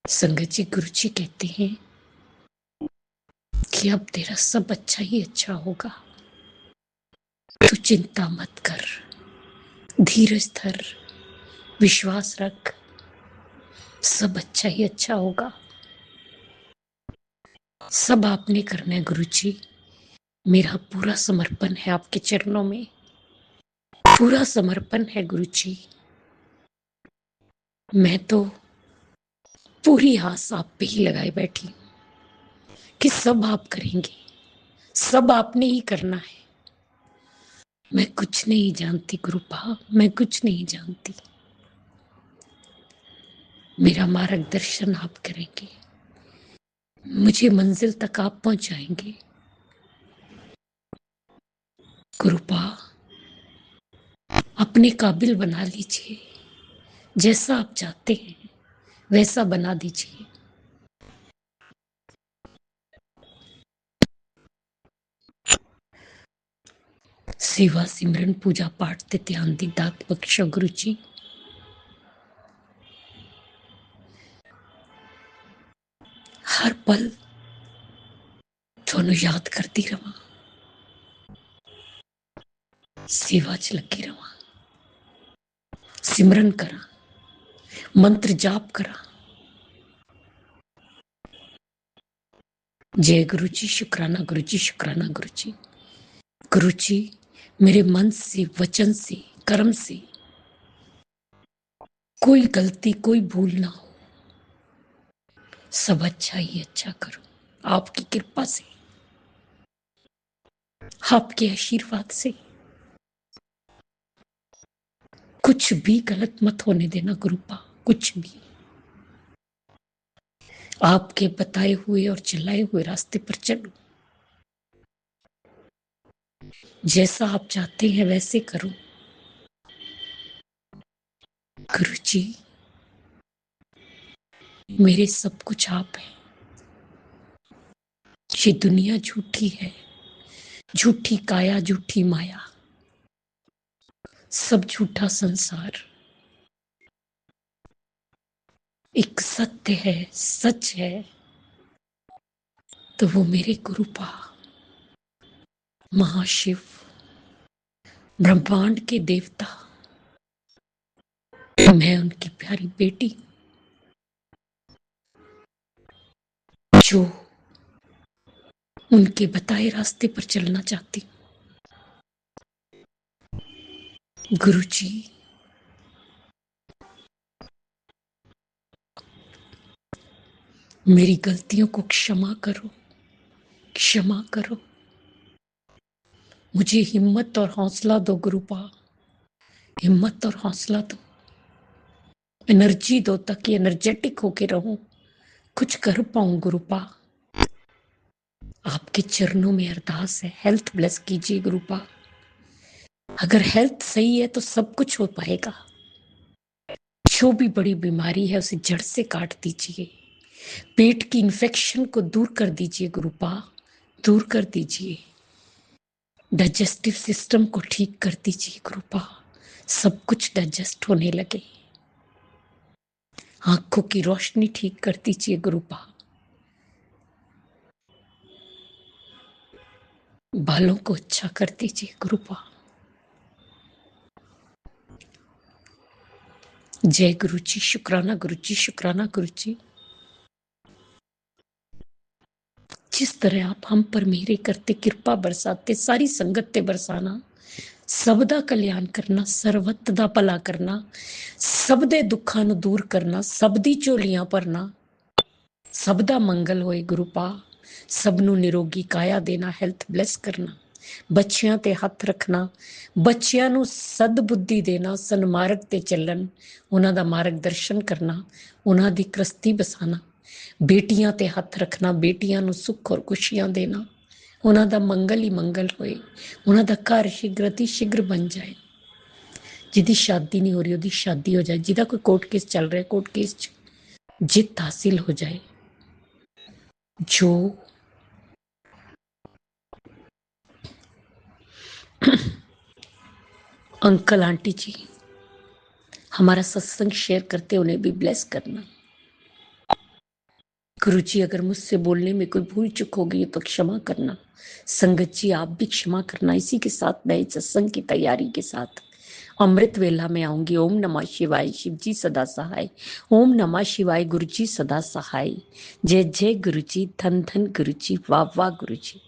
संगत जी, गुरु जी कहते हैं कि अब तेरा सब अच्छा ही अच्छा होगा, तू चिंता मत कर, धीरज धर, विश्वास रख, सब अच्छा ही अच्छा होगा। सब आपने करना है गुरु जी, मेरा पूरा समर्पण है आपके चरणों में, पूरा समर्पण है गुरु जी। मैं तो पूरी आस आप पे ही लगाए बैठी कि सब आप करेंगे, सब आपने ही करना है। मैं कुछ नहीं जानती गुरुपा, मैं कुछ नहीं जानती, मेरा मार्गदर्शन आप करेंगे, मुझे मंजिल तक आप पहुंचाएंगे। गुरुपा अपने काबिल बना लीजिए, जैसा आप चाहते हैं वैसा बना दीजिए। सेवा सिमरन पूजा पाठ ते ध्यान दी दात बख्शो गुरु जी। हर पल ਤੁਹਾਨੂੰ याद करती रहा, सेवा च लगी रहा, सिमरन करा, मंत्र जाप करा। जय गुरु जी, शुक्राना गुरु जी, शुक्राना गुरु जी। गुरु जी, मेरे मन से, वचन से, कर्म से कोई गलती, कोई भूल ना हो, सब अच्छा ही अच्छा करो, आपकी कृपा से, आपके आशीर्वाद से। कुछ भी गलत मत होने देना गुरुपा, कुछ भी। आपके बताए हुए और चलाए हुए रास्ते पर चलो, जैसा आप चाहते हैं वैसे करो। गुरु जी, मेरे सब कुछ आप हैं। ये दुनिया झूठी है, झूठी काया, झूठी माया, सब झूठा संसार। एक सत्य है, सच है, तो वो मेरे गुरुपा महाशिव, ब्रह्मांड के देवता, मैं उनकी प्यारी बेटी जो उनके बताए रास्ते पर चलना चाहती। गुरु जी, मेरी गलतियों को क्षमा करो, क्षमा करो। मुझे हिम्मत और हौसला दो गुरुपा, हिम्मत और हौसला दो, एनर्जी दो ताकि एनर्जेटिक होके रहूं, कुछ कर पाऊं गुरुपा। आपके चरणों में अरदास है, हेल्थ ब्लेस कीजिए गुरुपा। अगर हेल्थ सही है तो सब कुछ हो पाएगा। जो भी बड़ी बीमारी है उसे जड़ से काट दीजिए, पेट की इन्फेक्शन को दूर कर दीजिए गुरुपा, दूर कर दीजिए। डाइजेस्टिव सिस्टम को ठीक कर दीजिए गुरुपा, सब कुछ डाइजेस्ट होने लगे। आंखों की रोशनी ठीक कर दीजिए गुरुपा, बालों को अच्छा कर दीजिए गुरुपा। जय गुरु जी, शुक्राना गुरु जी, शुक्राना गुरु जी। जिस तरह आप हम पर मेरे करते, कृपा बरसाते, सारी संगत बरसाना, सबदा कल्याण करना, सर्वत दा भला करना, सबदे दुखा नु दूर करना, सबदी झोलियां भरना, सबदा मंगल होए गुरुपा, सबनू निरोगी काया देना, हेल्थ ब्लेस करना, बच्चियां ते हथ रखना, बच्चियां नु सदबुद्धि देना, सनमार्ग ते चलन, उन्हां दा मार्गदर्शन करना, उन्हां दी कृस्ती बसाना, ਬੇਟੀਆਂ ਤੇ ਹੱਥ ਰੱਖਣਾ, ਬੇਟੀਆਂ ਨੂੰ ਸੁੱਖ ਔਰ ਖੁਸ਼ੀਆਂ ਦੇਣਾ, ਉਹਨਾਂ ਦਾ ਮੰਗਲ ਹੀ ਮੰਗਲ ਹੋਏ, ਉਹਨਾਂ ਦਾ ਘਰ ਸ਼ੀਘਰ ਅਤੀ ਸ਼ੀਘਰ ਬਣ ਜਾਏ। ਜਿਹਦੀ ਸ਼ਾਦੀ ਨਹੀਂ ਹੋ ਰਹੀ ਉਹਦੀ ਸ਼ਾਦੀ ਹੋ ਜਾਏ, ਜਿਹਦਾ ਕੋਈ ਕੋਰਟ ਕੇਸ ਚੱਲ ਰਿਹਾ ਕੋਰਟ ਕੇਸ 'ਚ ਜਿੱਤ ਹਾਸਿਲ ਹੋ ਜਾਏ। जो अंकल आंटी जी हमारा सत्संग शेयर करते उन्हें भी ब्लेस करना। गुरु जी अगर मुझसे बोलने में कोई भूल चूक हो गई तो क्षमा करना। संगत जी आप भी क्षमा करना। इसी के साथ नए सत्संग की तैयारी के साथ अमृत वेला में आऊंगी। ओम नमः शिवाय, शिव जी सदा सहाय। ओम नमः शिवाय, गुरु जी सदा सहाय। जय जय गुरु जी, धन धन गुरु जी, वाह वाह गुरु जी।